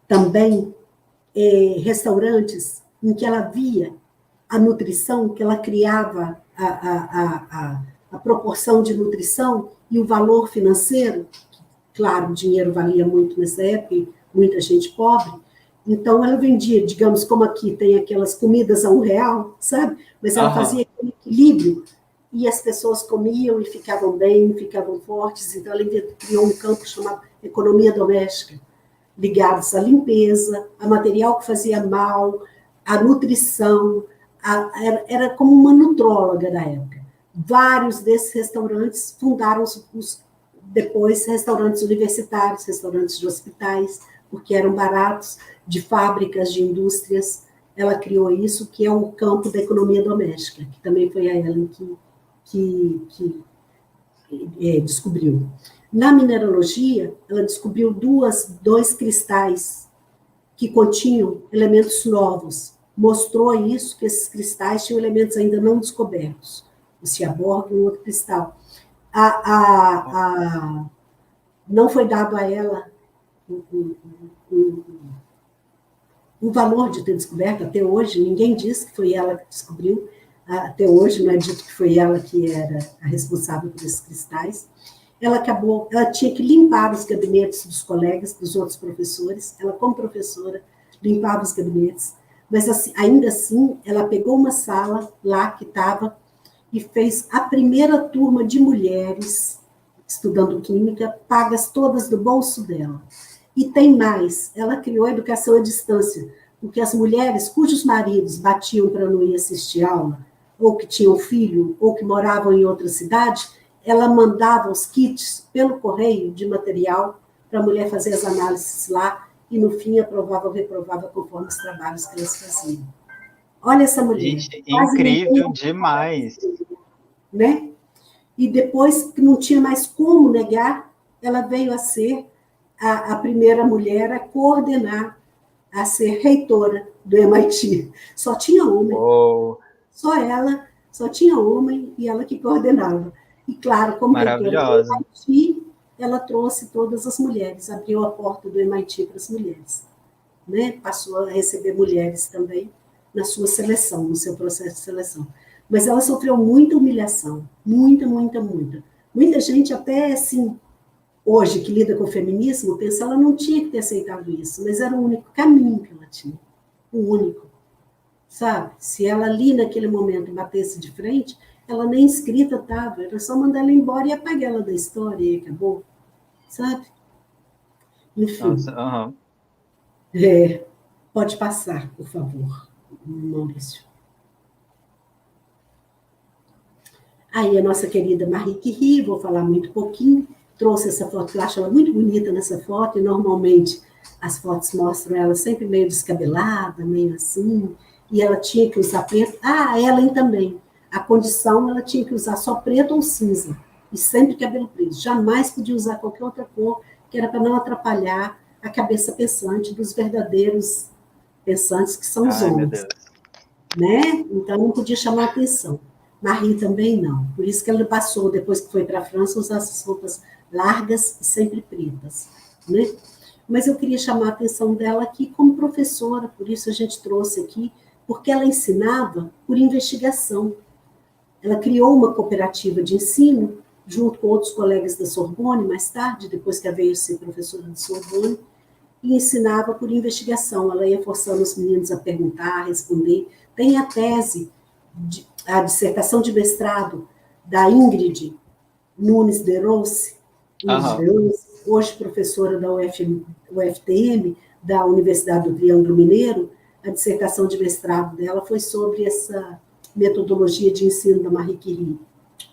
também restaurantes em que ela via a nutrição, que ela criava a proporção de nutrição e o valor financeiro. Claro, o dinheiro valia muito nessa época, e muita gente pobre. Então, ela vendia, digamos, como aqui tem aquelas comidas a R$1, sabe? Mas ela fazia aquele equilíbrio, e as pessoas comiam e ficavam bem, ficavam fortes. Então, ela criou um campo chamado economia doméstica, ligados à limpeza, a material que fazia mal, à nutrição. Era como uma nutróloga da época. Vários desses restaurantes fundaram depois restaurantes universitários, restaurantes de hospitais, porque eram baratos, de fábricas, de indústrias. Ela criou isso, que é o campo da economia doméstica, que também foi a Ellen que descobriu. Na mineralogia, ela descobriu dois cristais que continham elementos novos. Mostrou isso, que esses cristais tinham elementos ainda não descobertos. O ciaborgue e um outro cristal. Não foi dado a ela o valor de ter descoberto, até hoje, ninguém diz que foi ela que descobriu, até hoje não é dito que foi ela que era a responsável por esses cristais. Ela tinha que limpar os gabinetes dos colegas, dos outros professores, ela como professora limpava os gabinetes, mas assim, ainda assim, ela pegou uma sala lá que estava e fez a primeira turma de mulheres estudando química, pagas todas do bolso dela. E tem mais, ela criou a educação à distância, porque as mulheres cujos maridos batiam para não ir assistir aula, ou que tinham filho, ou que moravam em outra cidade, ela mandava os kits pelo correio de material para a mulher fazer as análises lá, e no fim aprovava ou reprovava conforme os trabalhos que elas faziam. Olha essa mulher. Gente, incrível demais. Né? E depois, que não tinha mais como negar, ela veio a ser a primeira mulher a coordenar, a ser reitora do MIT. Só tinha homem. Só ela, só tinha homem, e ela que coordenava. E claro, como reitora do MIT, ela trouxe todas as mulheres, abriu a porta do MIT para as mulheres. Né? Passou a receber mulheres também na sua seleção, no seu processo de seleção. Mas ela sofreu muita humilhação, muita, muita, muita. Muita gente até, assim, hoje, que lida com o feminismo, pensa que ela não tinha que ter aceitado isso, mas era o único caminho que ela tinha, o único, sabe? Se ela ali, naquele momento, batesse de frente, ela nem inscrita estava, era só mandar ela embora e apagar ela da história e acabou, sabe? Enfim, Nossa, pode passar, por favor, Maurício. Aí a nossa querida Marie Curie, vou falar muito pouquinho, trouxe essa foto, eu acho ela muito bonita nessa foto, e normalmente as fotos mostram ela sempre meio descabelada, meio assim, e ela tinha que usar preto. Ah, Ellen também. A condição, ela tinha que usar só preto ou cinza, e sempre cabelo preto. Jamais podia usar qualquer outra cor, que era para não atrapalhar a cabeça pensante dos verdadeiros pensantes, que são os ai, meu homens, Deus. né? Então não podia chamar atenção. Marie também não. Por isso que ela passou, depois que foi para a França, a usar essas roupas largas e sempre pretas, né? Mas eu queria chamar a atenção dela aqui como professora, por isso a gente trouxe aqui, porque ela ensinava por investigação. Ela criou uma cooperativa de ensino, junto com outros colegas da Sorbonne, mais tarde, depois que ela veio ser professora de Sorbonne, e ensinava por investigação. Ela ia forçando os meninos a perguntar, a responder. Tem a tese, a dissertação de mestrado da Ingrid Nunes de Rose, hoje professora da UFTM, da Universidade do Triângulo Mineiro. A dissertação de mestrado dela foi sobre essa metodologia de ensino da Marie Curie.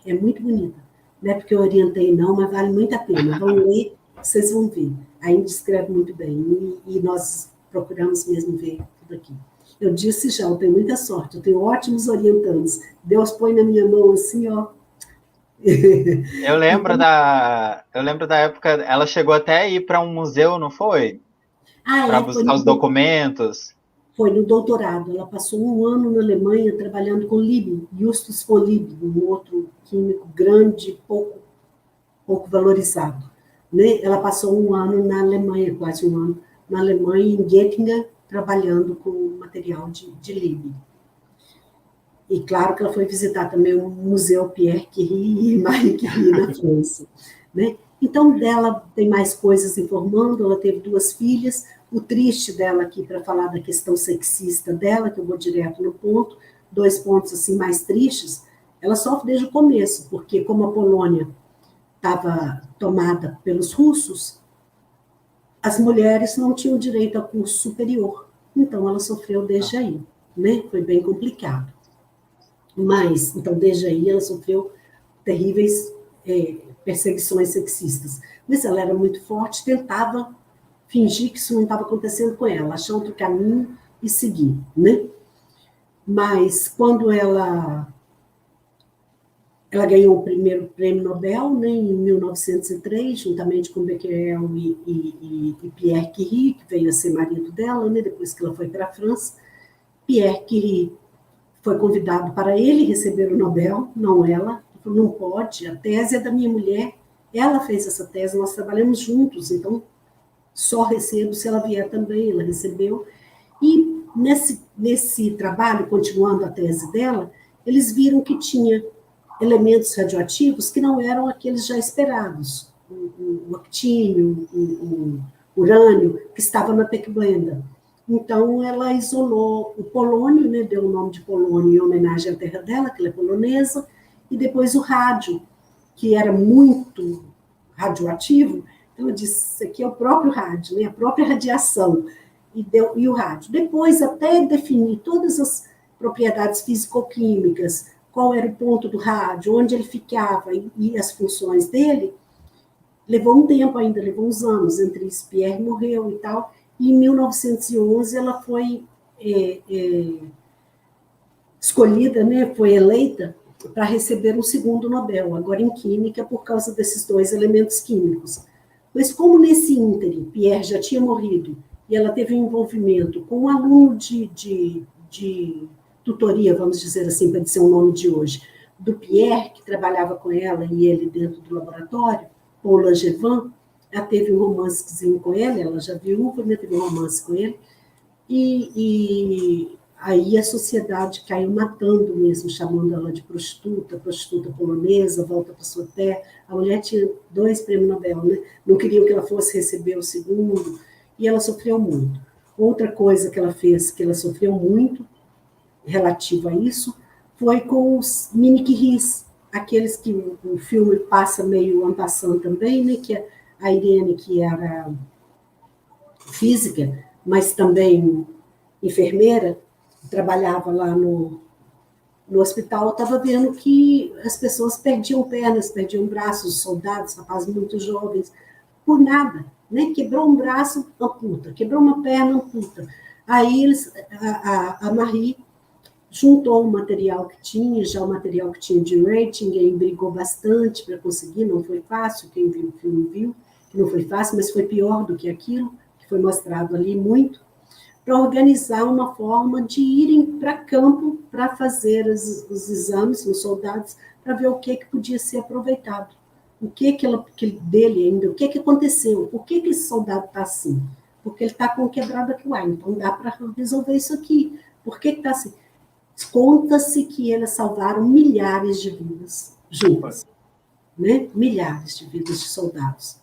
É muito bonita. Não é porque eu orientei, não, mas vale muito a pena. Vão ler, vocês vão ver. A Ingrid escreve muito bem, e nós procuramos mesmo ver tudo aqui. Eu disse já, eu tenho muita sorte, eu tenho ótimos orientandos. Deus põe na minha mão assim, ó. Eu lembro da época, ela chegou até a ir para um museu, não foi? Para buscar os documentos. Foi no doutorado. Ela passou um ano na Alemanha trabalhando com Liebig, Justus von Liebig, um outro químico grande, pouco valorizado. Né? Ela passou um ano na Alemanha, quase um ano, na Alemanha, em Göttingen, trabalhando com material de Liebig. E claro que ela foi visitar também o Museu Pierre Curie e Marie Curie na França. Né? Então, dela tem mais coisas informando, ela teve 2 filhas. O triste dela aqui, para falar da questão sexista dela, que eu vou direto no ponto, 2 pontos assim mais tristes, ela sofre desde o começo, porque como a Polônia estava tomada pelos russos, as mulheres não tinham direito a curso superior. Então, ela sofreu desde aí. Né? Foi bem complicado. Mas, então, desde aí, ela sofreu terríveis perseguições sexistas. Mas ela era muito forte, tentava fingir que isso não estava acontecendo com ela, achar outro caminho e seguir, né? Mas, quando ela ganhou o primeiro prêmio Nobel, né, em 1903, juntamente com Becquerel e Pierre Curie, que veio a ser marido dela, né, depois que ela foi para a França. Pierre Curie foi convidado para ele receber o Nobel, não ela. Ele falou, não pode, a tese é da minha mulher, ela fez essa tese, nós trabalhamos juntos, então só recebo se ela vier também. Ela recebeu. E nesse trabalho, continuando a tese dela, eles viram que tinha elementos radioativos que não eram aqueles já esperados, o actínio, o urânio, que estava na pecblenda. Então, ela isolou o polônio, né, deu o nome de polônio em homenagem à terra dela, que ela é polonesa, e depois o rádio, que era muito radioativo. Então, eu disse, isso aqui é o próprio rádio, né, a própria radiação, e o rádio. Depois, até definir todas as propriedades físico-químicas, qual era o ponto do rádio, onde ele ficava e as funções dele, levou um tempo ainda, levou uns anos, entre isso, Pierre morreu e tal, e em 1911 ela foi escolhida, né, foi eleita para receber um segundo Nobel, agora em Química, por causa desses 2 elementos químicos. Mas como nesse ínterim, Pierre já tinha morrido, e ela teve um envolvimento com um aluno de tutoria, vamos dizer assim, para dizer o nome de hoje, do Pierre, que trabalhava com ela e ele dentro do laboratório, Paul Langevin, ela teve um romancezinho com ele, ela já viúva, né, teve um romance com ele, e aí a sociedade caiu matando mesmo, chamando ela de prostituta, prostituta polonesa, volta para sua terra. A mulher tinha 2 prêmios Nobel, né? Não queriam que ela fosse receber o segundo, e ela sofreu muito. Outra coisa que ela fez, que ela sofreu muito, relativo a isso, foi com os miniquirris, aqueles que o filme passa meio ampassando também, né? Que a Irene, que era física, mas também enfermeira, trabalhava lá no hospital, estava vendo que as pessoas perdiam pernas, perdiam braços, soldados, rapazes muito jovens, por nada, né? Quebrou um braço, amputa, quebrou uma perna, amputa. Aí a Marie juntou o material que tinha, já o material que tinha de rating, e brigou bastante para conseguir, não foi fácil, quem viu o filme viu, que não foi fácil, mas foi pior do que aquilo, que foi mostrado ali muito, para organizar uma forma de irem para campo para fazer os exames nos soldados, para ver o que podia ser aproveitado. O que dele ainda, o que aconteceu, por que esse soldado está assim? Porque ele está com quebrada aqui lá, então dá para resolver isso aqui. Por que está assim? Conta-se que eles salvaram milhares de vidas juntas, né? Milhares de vidas de soldados.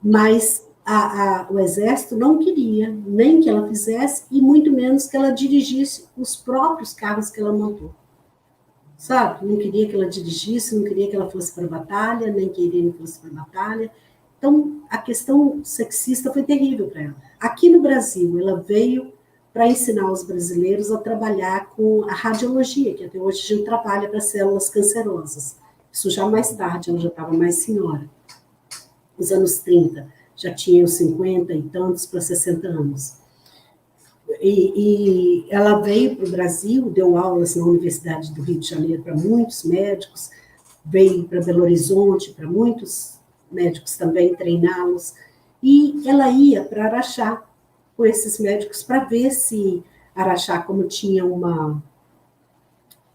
Mas o exército não queria nem que ela fizesse, e muito menos que ela dirigisse os próprios carros que ela montou. Sabe? Não queria que ela dirigisse, não queria que ela fosse para a batalha, nem que Irene fosse para a batalha. Então, a questão sexista foi terrível para ela. Aqui no Brasil, ela veio para ensinar os brasileiros a trabalhar com a radiologia, que até hoje a gente trabalha para células cancerosas. Isso já mais tarde, ela já estava mais senhora. Nos anos 30, já tinha os 50 e tantos para 60 anos. E ela veio para o Brasil, deu aulas na Universidade do Rio de Janeiro para muitos médicos, veio para Belo Horizonte para muitos médicos também treiná-los, e ela ia para Araxá com esses médicos para ver se Araxá, como tinha uma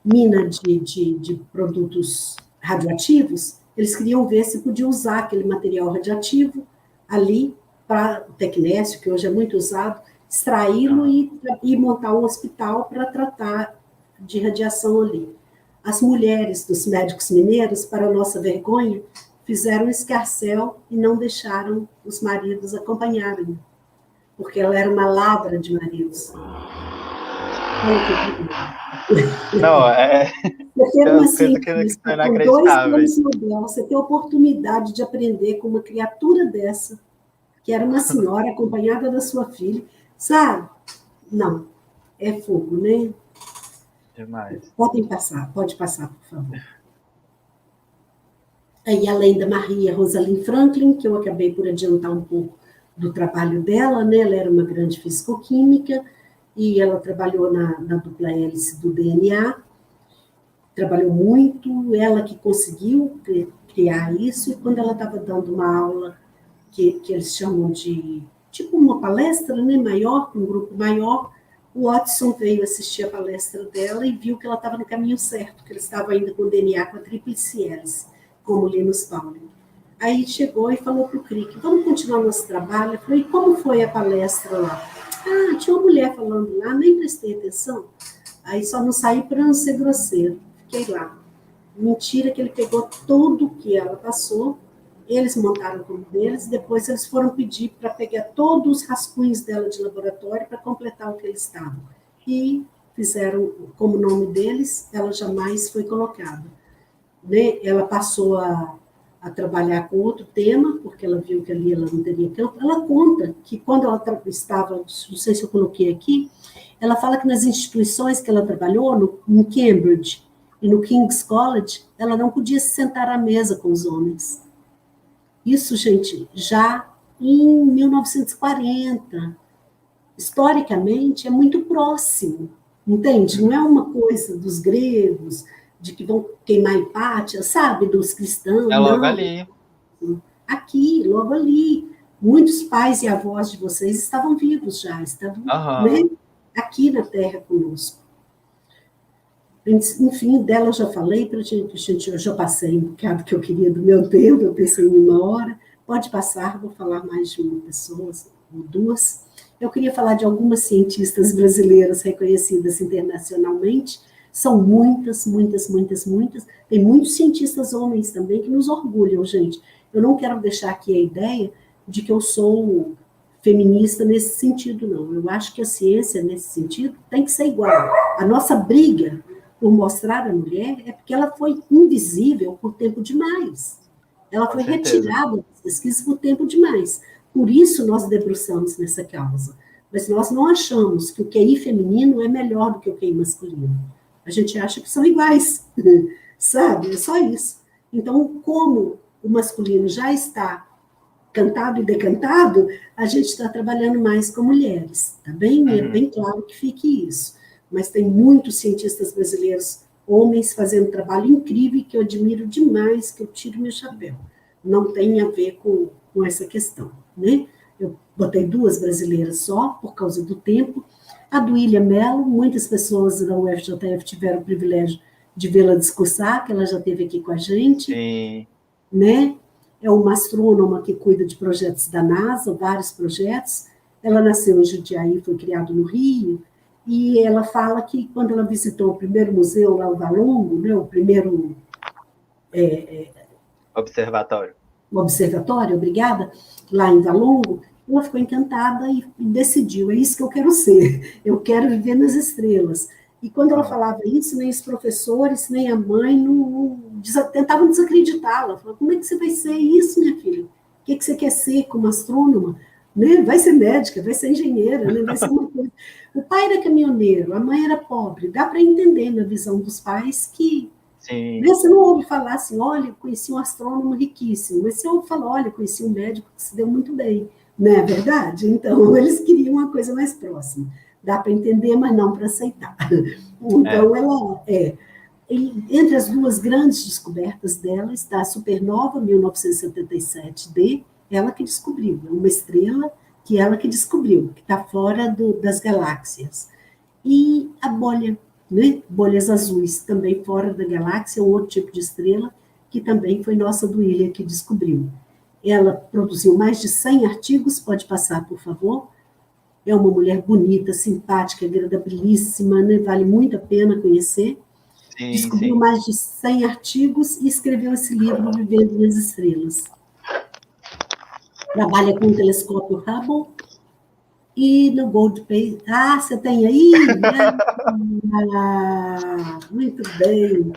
mina de produtos radioativos, eles queriam ver se podiam usar aquele material radioativo ali para o tecnécio, que hoje é muito usado, extraí-lo e montar um hospital para tratar de radiação ali. As mulheres dos médicos mineiros, para nossa vergonha, fizeram um escarcéu e não deixaram os maridos acompanharem, porque ela era uma ladra de maridos. Não, você ter uma cientista com 2 prêmios Nobel, você ter a oportunidade de aprender com uma criatura dessa, que era uma senhora acompanhada da sua filha, sabe? Não, é fogo, né? Demais. Pode passar, por favor. Aí, além da Maria Rosalind Franklin, que eu acabei por adiantar um pouco do trabalho dela, né? Ela era uma grande fisicoquímica, e ela trabalhou na dupla hélice do DNA, trabalhou muito, ela que conseguiu criar isso, e quando ela estava dando uma aula que eles chamam de, tipo uma palestra, né, maior, um grupo maior, o Watson veio assistir a palestra dela e viu que ela estava no caminho certo, que ela estava ainda com o DNA com a tríplice hélice, como Linus Pauling. Aí chegou e falou para o Crick, vamos continuar nosso trabalho? Eu falei, como foi a palestra lá? Ah, tinha uma mulher falando lá, nem prestei atenção. Aí só não saí para não ser grosseiro. Fiquei lá. Mentira que ele pegou tudo que ela passou, eles montaram como deles, depois eles foram pedir para pegar todos os rascunhos dela de laboratório para completar o que eles estavam. E fizeram como nome deles, ela jamais foi colocada. Né? Ela passou a trabalhar com outro tema, porque ela viu que ali ela não teria campo. Ela conta que quando ela estava, não sei se eu coloquei aqui, ela fala que nas instituições que ela trabalhou, em Cambridge e no King's College, ela não podia se sentar à mesa com os homens. Isso, gente, já em 1940. Historicamente, é muito próximo, entende? Não é uma coisa dos gregos, de que vão queimar Hipátia, sabe? Dos cristãos. É logo não. ali. Aqui, logo ali. Muitos pais e avós de vocês estavam vivos já, estavam né, aqui na Terra conosco. Enfim, dela eu já falei, eu já passei um bocado que eu queria do meu tempo, eu pensei em 1 hora. Pode passar, vou falar mais de uma pessoa, ou 2. Eu queria falar de algumas cientistas brasileiras reconhecidas internacionalmente. São muitas, muitas, muitas, muitas. Tem muitos cientistas homens também que nos orgulham, gente. Eu não quero deixar aqui a ideia de que eu sou feminista nesse sentido, não. Eu acho que a ciência, nesse sentido, tem que ser igual. A nossa briga por mostrar a mulher é porque ela foi invisível por tempo demais. Ela foi retirada das pesquisas por tempo demais. Por isso nós debruçamos nessa causa. Mas nós não achamos que o QI feminino é melhor do que o QI masculino. A gente acha que são iguais, sabe? É só isso. Então, como o masculino já está cantado e decantado, a gente está trabalhando mais com mulheres, tá bem? É bem claro que fique isso. Mas tem muitos cientistas brasileiros, homens, fazendo trabalho incrível, que eu admiro demais, que eu tiro meu chapéu. Não tem a ver com essa questão, né? Eu botei 2 brasileiras só, por causa do tempo. A Duília Mello, muitas pessoas da UFJF tiveram o privilégio de vê-la discursar, que ela já esteve aqui com a gente, né? É uma astrônoma que cuida de projetos da NASA, vários projetos. Ela nasceu em Jundiaí, foi criada no Rio, e ela fala que quando ela visitou o primeiro museu lá, o Valongo, né, o primeiro observatório, obrigada, lá em Valongo, ela ficou encantada e decidiu, é isso que eu quero ser, eu quero viver nas estrelas. E quando ela falava isso, nem os professores, nem a mãe tentavam desacreditá-la. Falavam, como é que você vai ser isso, minha filha? O que você quer ser como astrônoma? Né? Vai ser médica, vai ser engenheira, né? Vai ser uma coisa. O pai era caminhoneiro, a mãe era pobre. Dá para entender na visão dos pais que... Né? Você não ouve falar assim, olha, conheci um astrônomo riquíssimo, mas você ouve falar, olha, conheci um médico que se deu muito bem. Não é verdade? Então, eles queriam uma coisa mais próxima. Dá para entender, mas não para aceitar. Então, ela entre as 2 grandes descobertas dela está a supernova 1977D, ela que descobriu, é uma estrela que ela que descobriu, que está fora das galáxias. E a bolha, né? Bolhas azuis, também fora da galáxia, um outro tipo de estrela, que também foi nossa Duília que descobriu. Ela produziu mais de 100 artigos, pode passar, por favor. É uma mulher bonita, simpática, agradabilíssima, né? Vale muito a pena conhecer. Descobriu mais de 100 artigos e escreveu esse livro, Vivendo nas Estrelas. Trabalha com o telescópio Hubble e no Gold Pace. Ah, você tem aí? Muito bem.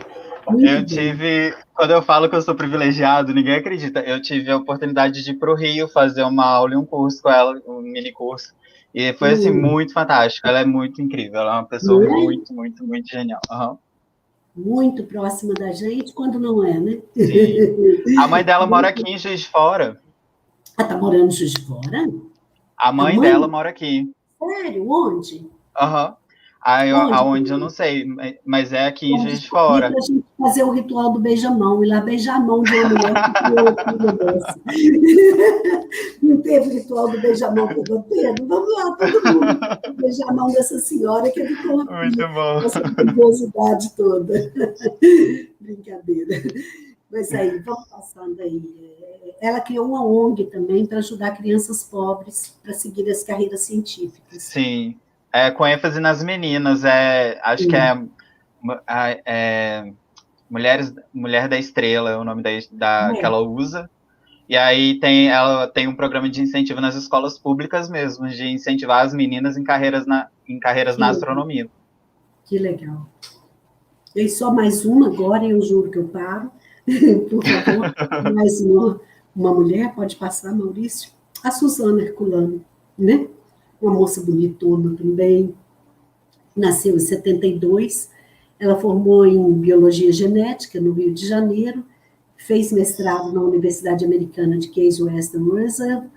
Eu tive, quando eu falo que eu sou privilegiado, ninguém acredita. Eu tive a oportunidade de ir para o Rio fazer uma aula e um curso com ela, um mini curso. E foi, assim, muito fantástico. Ela é muito incrível. Ela é uma pessoa muito, muito, muito genial. Muito próxima da gente, quando não é, né? Sim. A mãe dela mora aqui em Juiz de Fora. Ela está morando em Juiz de Fora? A mãe dela mora aqui. Sério? Onde? Aonde eu não sei, mas é aqui em Juiz de Fora. Para a gente fazer o ritual do beijamão, ir lá beijar a mão de uma mulher que criou uma dessa. Não teve ritual do beijamão para o Pedro? Vamos lá, todo mundo beijar a mão dessa senhora que educou uma filha. Muito bom. Essa curiosidade toda. Brincadeira. Mas aí, vamos passando aí. Ela criou uma ONG também para ajudar crianças pobres para seguir as carreiras científicas. Sim. Com ênfase nas meninas, acho que Mulher da Estrela é o nome que ela usa. E aí ela tem um programa de incentivo nas escolas públicas mesmo, de incentivar as meninas em carreiras na astronomia. Que legal. E só mais uma agora, eu juro que eu paro. Por favor, mais uma mulher, pode passar, Maurício? A Suzana Herculano, né? Uma moça bonitona também, nasceu em 72, ela formou em Biologia Genética no Rio de Janeiro, fez mestrado na Universidade Americana de Case Western Reserve,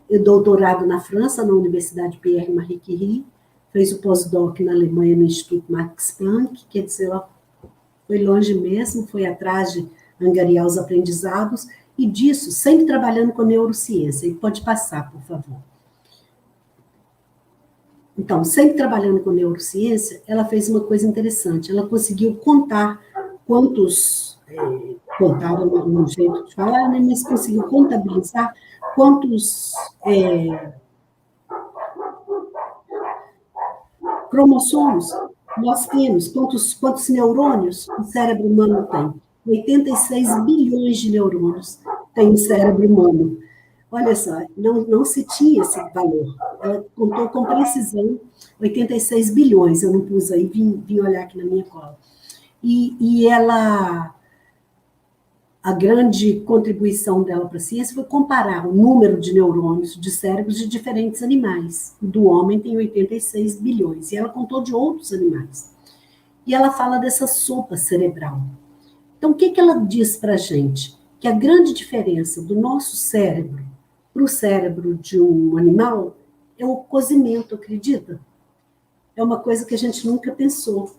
e doutorado na França, na Universidade Pierre-Marie Curie, fez o pós-doc na Alemanha no Instituto Max Planck, quer dizer, ela foi longe mesmo, foi atrás de angariar os aprendizados, e disso, sempre trabalhando com neurociência. E pode passar, por favor. Então, sempre trabalhando com neurociência, ela fez uma coisa interessante. Ela conseguiu contar quantos... contar um jeito de falar, né, mas conseguiu contabilizar quantos Cromossomos, nós temos quantos neurônios o cérebro humano tem? 86 bilhões de neurônios tem o cérebro humano. Olha só, não se tinha esse valor. Ela contou com precisão 86 bilhões, eu não pus aí, vim olhar aqui na minha cola. E ela, a grande contribuição dela para a ciência foi comparar o número de neurônios de cérebros de diferentes animais. O do homem tem 86 bilhões, e ela contou de outros animais. E ela fala dessa sopa cerebral. Então, o que ela diz para a gente? Que a grande diferença do nosso cérebro para o cérebro de um animal é o cozimento, acredita? É uma coisa que a gente nunca pensou,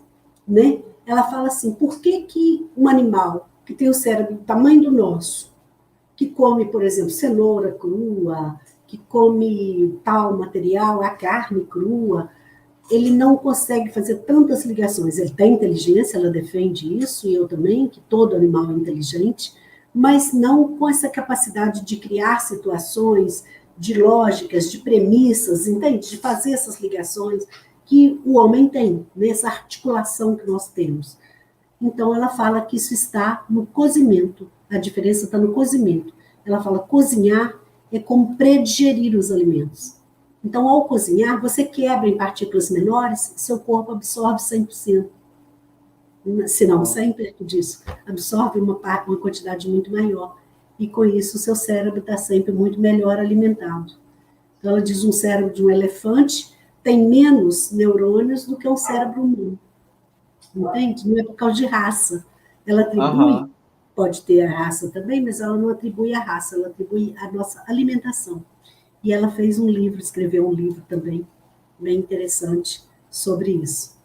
né? Ela fala assim, por que um animal que tem o cérebro do tamanho do nosso, que come, por exemplo, cenoura crua, que come tal material, a carne crua, ele não consegue fazer tantas ligações. Ele tem inteligência, ela defende isso, e eu também, que todo animal é inteligente, mas não com essa capacidade de criar situações, de lógicas, de premissas, entende? De fazer essas ligações que o homem tem, nessa articulação que nós temos. Então, ela fala que isso está no cozimento, a diferença está no cozimento. Ela fala, cozinhar é como predigerir os alimentos. Então, ao cozinhar, você quebra em partículas menores, seu corpo absorve 100%. Se não 100%, perto disso, absorve uma quantidade muito maior. E com isso, o seu cérebro está sempre muito melhor alimentado. Então, ela diz, um cérebro de um elefante tem menos neurônios do que um cérebro humano. Entende? Não é por causa de raça. Ela atribui, pode ter a raça também, mas ela não atribui a raça, ela atribui a nossa alimentação. E ela fez um livro, escreveu um livro também, bem interessante, sobre isso.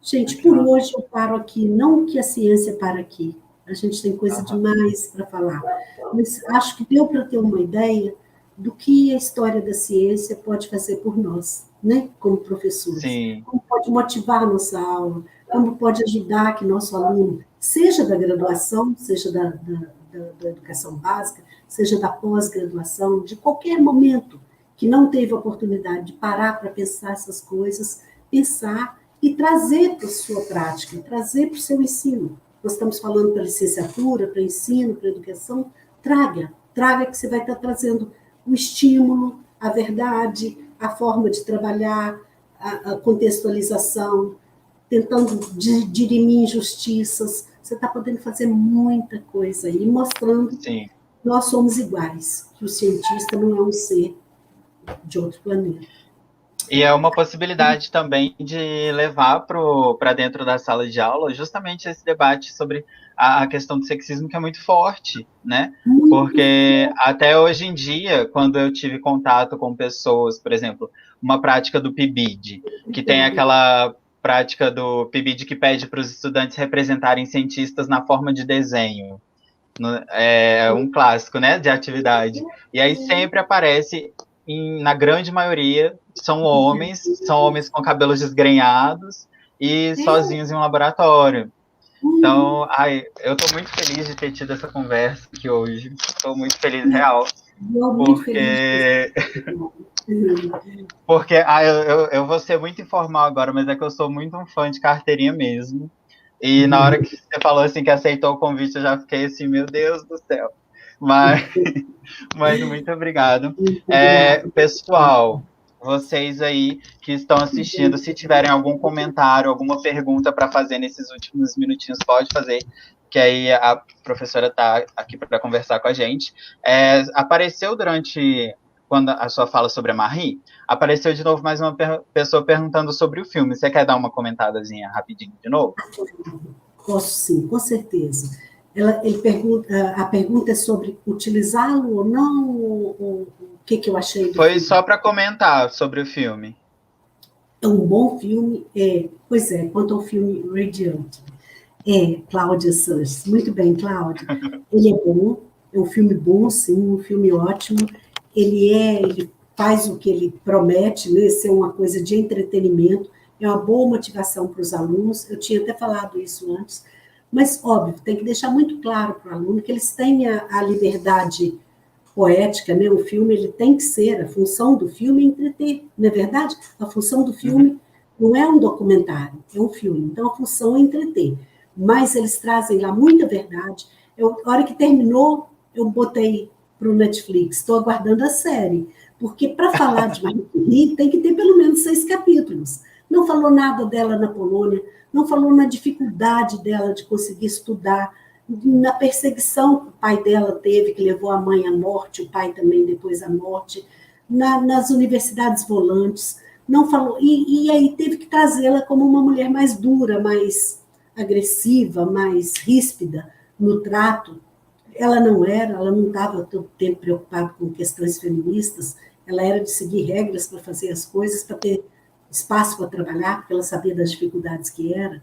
Gente, por hoje eu paro aqui, não que a ciência para aqui, a gente tem coisa demais para falar, mas acho que deu para ter uma ideia do que a história da ciência pode fazer por nós, né, como professores. Sim. Como pode motivar a nossa aula, como pode ajudar que nosso aluno, seja da graduação, seja da educação básica, seja da pós-graduação, de qualquer momento que não teve a oportunidade de parar para pensar essas coisas, pensar e trazer para a sua prática, trazer para o seu ensino. Nós estamos falando para licenciatura, para ensino, para educação, traga que você vai estar trazendo o estímulo, a verdade, a forma de trabalhar, a contextualização, tentando dirimir injustiças. Você está podendo fazer muita coisa aí, mostrando que nós somos iguais, que o cientista não é um ser de outro planeta. E é uma possibilidade também de levar para dentro da sala de aula justamente esse debate sobre a questão do sexismo, que é muito forte, né? Porque até hoje em dia, quando eu tive contato com pessoas, por exemplo, uma prática do PIBID, que tem aquela prática do PIBID que pede para os estudantes representarem cientistas na forma de desenho. É um clássico, né, de atividade. E aí sempre aparece, na grande maioria, são homens com cabelos desgrenhados e sozinhos em um laboratório. Então, eu estou muito feliz de ter tido essa conversa aqui hoje. Estou muito feliz, real. Porque eu vou ser muito informal agora, mas é que eu sou muito um fã de carteirinha mesmo. E na hora que você falou assim que aceitou o convite, eu já fiquei assim, meu Deus do céu. Mas muito obrigado. Pessoal, vocês aí que estão assistindo, se tiverem algum comentário, alguma pergunta para fazer nesses últimos minutinhos, pode fazer, que aí a professora está aqui para conversar com a gente. Apareceu durante quando a sua fala sobre a Marie, apareceu de novo mais uma pessoa perguntando sobre o filme. Você quer dar uma comentadazinha rapidinho de novo? Posso sim, com certeza. A pergunta é sobre utilizá-lo ou não, o que eu achei do Foi filme. Só para comentar sobre o filme. É um bom filme, quanto ao filme Radiant. Cláudia Sanches. Muito bem, Cláudia. Ele é bom, é um filme bom, sim, um filme ótimo. Ele faz o que ele promete, né, ser uma coisa de entretenimento, é uma boa motivação para os alunos. Eu tinha até falado isso antes, mas, óbvio, tem que deixar muito claro para o aluno que eles têm a liberdade poética, né? O filme ele tem que ser, a função do filme é entreter, não é verdade? A função do filme Não é um documentário, é um filme. Então, a função é entreter. Mas eles trazem lá muita verdade. A hora que terminou, eu botei para o Netflix. Estou aguardando a série. Porque para falar de Marie Curie, tem que ter pelo menos 6 capítulos. Não falou nada dela na Polônia, não falou na dificuldade dela de conseguir estudar, na perseguição que o pai dela teve, que levou a mãe à morte, o pai também depois à morte, nas universidades volantes, não falou, e aí teve que trazê-la como uma mulher mais dura, mais agressiva, mais ríspida no trato. Ela não estava todo tempo preocupada com questões feministas, ela era de seguir regras para fazer as coisas, para ter espaço para trabalhar, porque ela sabia das dificuldades que era.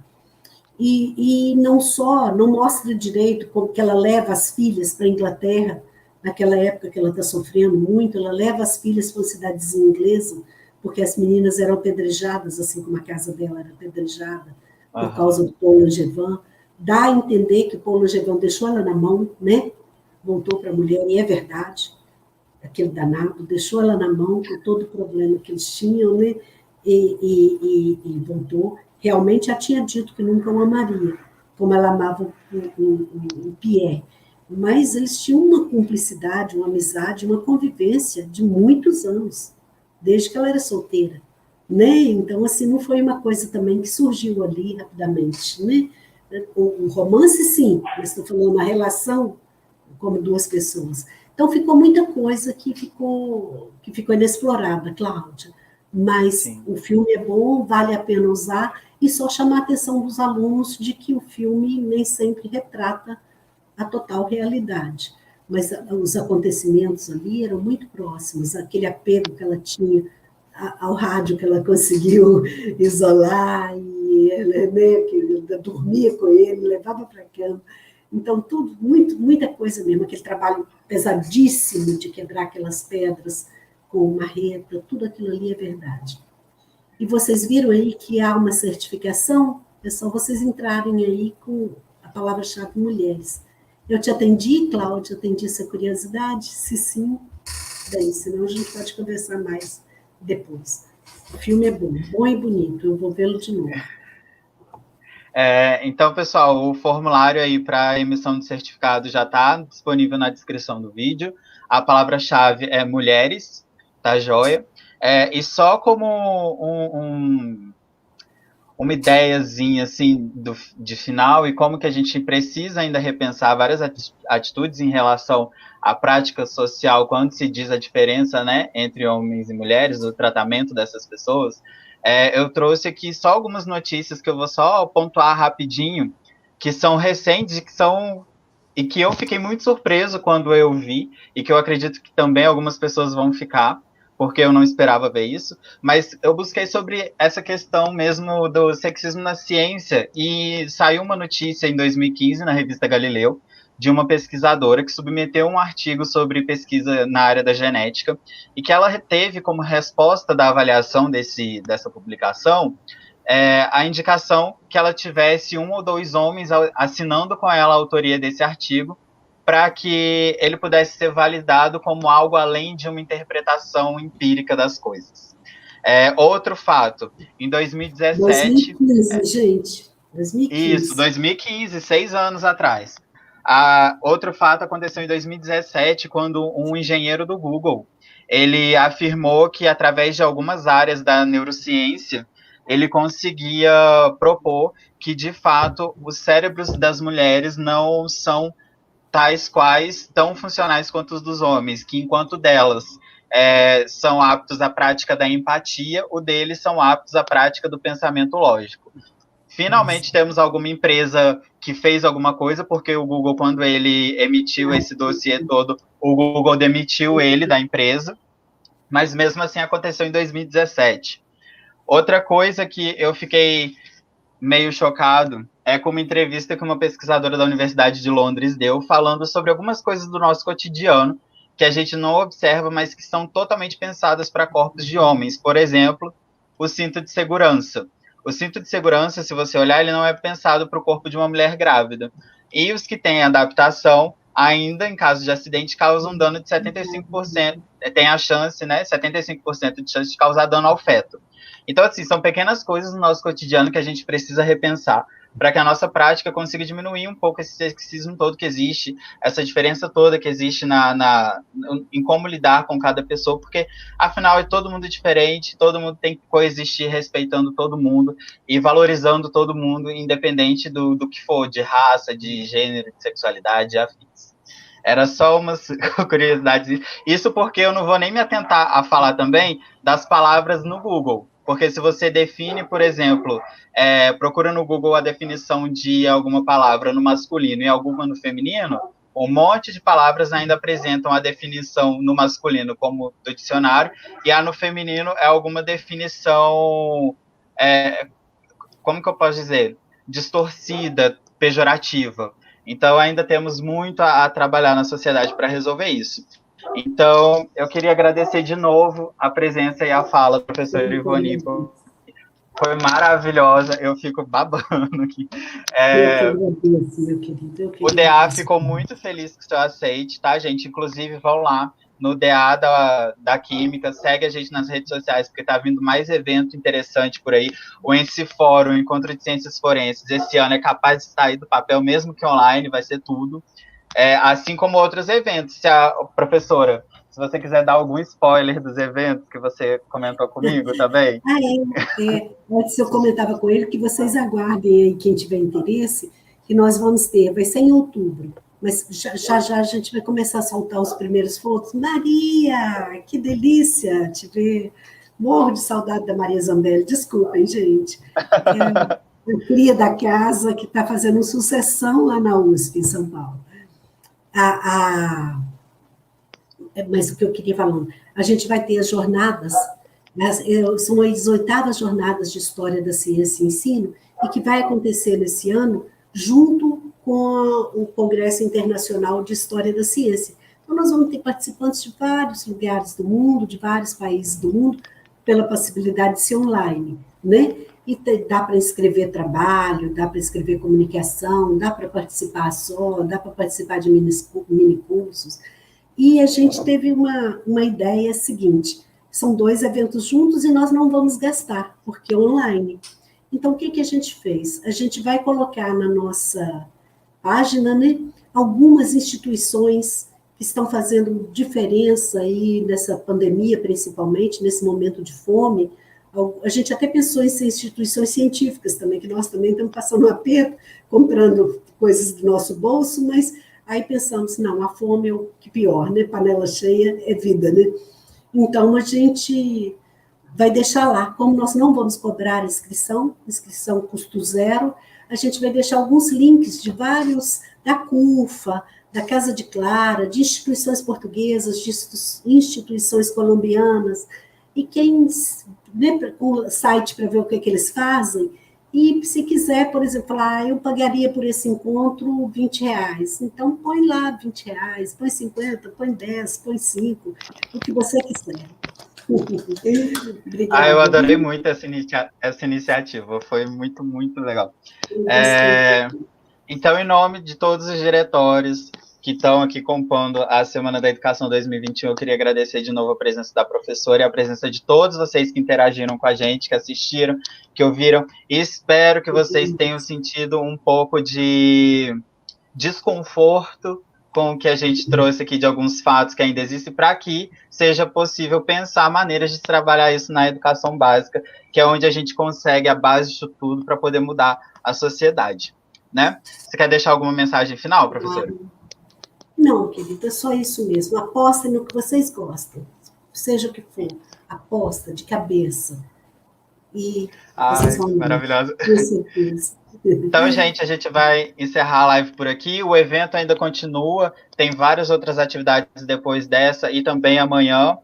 E não só, não mostra direito como que ela leva as filhas para a Inglaterra, naquela época que ela está sofrendo muito, ela leva as filhas para uma cidadezinha inglesa, porque as meninas eram apedrejadas, assim como a casa dela era apedrejada, por causa do Paul Langevin. Dá a entender que o Paul Langevin deixou ela na mão, né? Voltou para a mulher, e é verdade, aquele danado, deixou ela na mão com todo o problema que eles tinham, né? E voltou. Realmente já tinha dito que nunca o amaria, como ela amava o Pierre. Mas eles tinham uma cumplicidade, uma amizade, uma convivência de muitos anos, desde que ela era solteira. Né? Então, assim, não foi uma coisa também que surgiu ali rapidamente. Né? O romance, sim, mas estou falando a relação como duas pessoas. Então, ficou muita coisa que ficou inexplorada, Cláudia. Mas sim, o filme é bom, vale a pena usar, e só chamar a atenção dos alunos de que o filme nem sempre retrata a total realidade. Mas os acontecimentos ali eram muito próximos, aquele apego que ela tinha ao rádio que ela conseguiu isolar, e ela, né, que dormia com ele, levava para a cama. Então, tudo, muita coisa mesmo, aquele trabalho pesadíssimo de quebrar aquelas pedras com marreta, tudo aquilo ali é verdade. E vocês viram aí que há uma certificação? É só vocês entrarem aí com a palavra-chave mulheres. Eu te atendi, Cláudia, atendi essa curiosidade? Se sim, bem, senão a gente pode conversar mais depois. O filme é bom, bom e bonito, eu vou vê-lo de novo. Então, pessoal, o formulário aí para emissão de certificado já está disponível na descrição do vídeo. A palavra-chave é mulheres, tá joia? E só como uma ideiazinha assim de final e como que a gente precisa ainda repensar várias atitudes em relação à prática social quando se diz a diferença, né, entre homens e mulheres, o tratamento dessas pessoas. Eu trouxe aqui só algumas notícias que eu vou só pontuar rapidinho, que são recentes e que eu fiquei muito surpreso quando eu vi, e que eu acredito que também algumas pessoas vão ficar, porque eu não esperava ver isso, mas eu busquei sobre essa questão mesmo do sexismo na ciência, e saiu uma notícia em 2015 na revista Galileu, de uma pesquisadora que submeteu um artigo sobre pesquisa na área da genética, e que ela teve como resposta da avaliação dessa publicação a indicação que ela tivesse um ou dois homens assinando com ela a autoria desse artigo, para que ele pudesse ser validado como algo além de uma interpretação empírica das coisas. Outro fato, em 2017... 2015, gente. 2015. Isso, 2015, 6 anos atrás. Outro fato aconteceu em 2017, quando um engenheiro do Google, ele afirmou que através de algumas áreas da neurociência, ele conseguia propor que, de fato, os cérebros das mulheres não são tais quais tão funcionais quanto os dos homens, que enquanto delas são aptos à prática da empatia, o deles são aptos à prática do pensamento lógico. Finalmente temos alguma empresa que fez alguma coisa, porque o Google, quando ele emitiu esse dossiê todo, o Google demitiu ele da empresa, mas mesmo assim aconteceu em 2017. Outra coisa que eu fiquei meio chocado é com uma entrevista que uma pesquisadora da Universidade de Londres deu, falando sobre algumas coisas do nosso cotidiano que a gente não observa, mas que são totalmente pensadas para corpos de homens. Por exemplo, o cinto de segurança. O cinto de segurança, se você olhar, ele não é pensado para o corpo de uma mulher grávida. E os que têm adaptação, ainda em caso de acidente, causam dano de 75%, tem a chance, né, 75% de chance de causar dano ao feto. Então, assim, são pequenas coisas no nosso cotidiano que a gente precisa repensar para que a nossa prática consiga diminuir um pouco esse sexismo todo que existe, essa diferença toda que existe em como lidar com cada pessoa, porque, afinal, é todo mundo diferente, todo mundo tem que coexistir respeitando todo mundo e valorizando todo mundo, independente do que for, de raça, de gênero, de sexualidade, afins. Era só umas curiosidades. Isso porque eu não vou nem me atentar a falar também das palavras no Google. Porque se você define, por exemplo, procura no Google a definição de alguma palavra no masculino e alguma no feminino, um monte de palavras ainda apresentam a definição no masculino como do dicionário, e a no feminino é alguma definição, como que eu posso dizer? Distorcida, pejorativa. Então, ainda temos muito a trabalhar na sociedade para resolver isso. Então, eu queria agradecer de novo a presença e a fala do professor Ivoni. Foi maravilhosa, eu fico babando aqui. Eu que agradeço, meu querido. O DA ficou muito feliz que o senhor aceite, tá, gente? Inclusive, vão lá no DA da Química, segue a gente nas redes sociais, porque tá vindo mais evento interessante por aí. O Ence Fórum, o Encontro de Ciências Forenses, esse ano é capaz de sair do papel, mesmo que online, vai ser tudo. Assim como outros eventos. Se a professora, se você quiser dar algum spoiler dos eventos que você comentou comigo também. Antes eu comentava com ele que vocês aguardem aí, quem tiver interesse, que nós vamos ter, vai ser em outubro, mas já a gente vai começar a soltar os primeiros fotos. Maria, que delícia te ver. Morro de saudade da Maria Zambelli, desculpem, gente. A cria da casa, que está fazendo sucessão lá na USP, em São Paulo. Mas o que eu queria falar, a gente vai ter as jornadas, são as 8ª jornadas de História da Ciência e Ensino, e que vai acontecer nesse ano, junto com o Congresso Internacional de História da Ciência. Então, nós vamos ter participantes de vários lugares do mundo, de vários países do mundo, pela possibilidade de ser online, né? E dá para escrever trabalho, dá para escrever comunicação, dá para participar só, dá para participar de mini cursos. E a gente teve uma ideia seguinte, são 2 eventos juntos e nós não vamos gastar, porque é online. Então, o que a gente fez? A gente vai colocar na nossa página, né, algumas instituições que estão fazendo diferença aí nessa pandemia, principalmente, nesse momento de fome. A gente até pensou em ser instituições científicas também, que nós também estamos passando um aperto, comprando coisas do nosso bolso, mas aí pensamos, não, a fome é o que pior, né? Panela cheia é vida, né? Então, a gente vai deixar lá, como nós não vamos cobrar inscrição custo zero, a gente vai deixar alguns links de vários, da CUFA, da Casa de Clara, de instituições portuguesas, de instituições colombianas, e quem, né, o site para ver o que eles fazem, e se quiser, por exemplo, falar, eu pagaria por esse encontro R$20. Então, põe lá R$20, põe 50, põe 10, põe 5, o que você quiser. Obrigada. Eu adorei muito essa iniciativa, foi muito, muito legal. Então, em nome de todos os diretórios que estão aqui compondo a Semana da Educação 2021, eu queria agradecer de novo a presença da professora e a presença de todos vocês que interagiram com a gente, que assistiram, que ouviram, e espero que vocês tenham sentido um pouco de desconforto com o que a gente trouxe aqui de alguns fatos que ainda existem, para que seja possível pensar maneiras de trabalhar isso na educação básica, que é onde a gente consegue a base disso tudo para poder mudar a sociedade, né? Você quer deixar alguma mensagem final, professora? Não, querida, é só isso mesmo. Apostem no que vocês gostam, seja o que for. Aposta de cabeça. E vocês vão... Maravilhosa. Com certeza. Então, gente, a gente vai encerrar a live por aqui. O evento ainda continua, tem várias outras atividades depois dessa e também amanhã.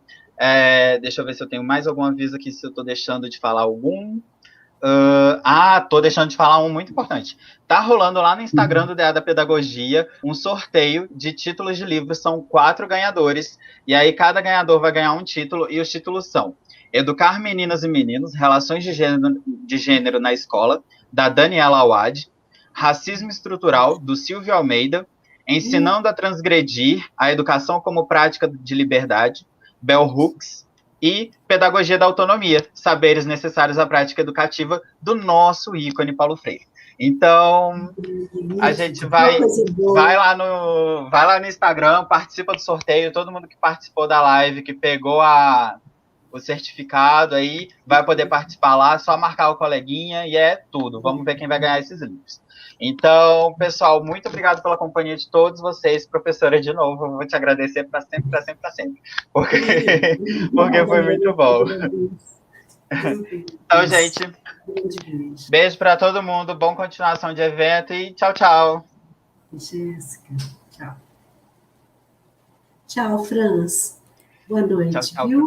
Deixa eu ver se eu tenho mais algum aviso aqui, se eu estou deixando de falar algum. Tô deixando de falar um muito importante. Tá rolando lá no Instagram do DA da Pedagogia um sorteio de títulos de livros, são 4 ganhadores, e aí cada ganhador vai ganhar um título, e os títulos são Educar Meninas e Meninos, Relações de Gênero na Escola, da Daniela Awad, Racismo Estrutural, do Silvio Almeida, Ensinando a Transgredir, a Educação como Prática de Liberdade, Bell Hooks, e Pedagogia da Autonomia, saberes necessários à prática educativa do nosso ícone Paulo Freire. Então, a gente vai lá no Instagram, participa do sorteio, todo mundo que participou da live, que pegou o certificado aí, vai poder participar lá, só marcar o coleguinha e é tudo. Vamos ver quem vai ganhar esses livros. Então, pessoal, muito obrigado pela companhia de todos vocês. Professora, de novo, eu vou te agradecer para sempre, para sempre, para sempre. Porque foi muito bom. Então, gente, beijo para todo mundo, boa continuação de evento e tchau, tchau. Jéssica, tchau. Tchau, Franz. Boa noite, tchau, viu?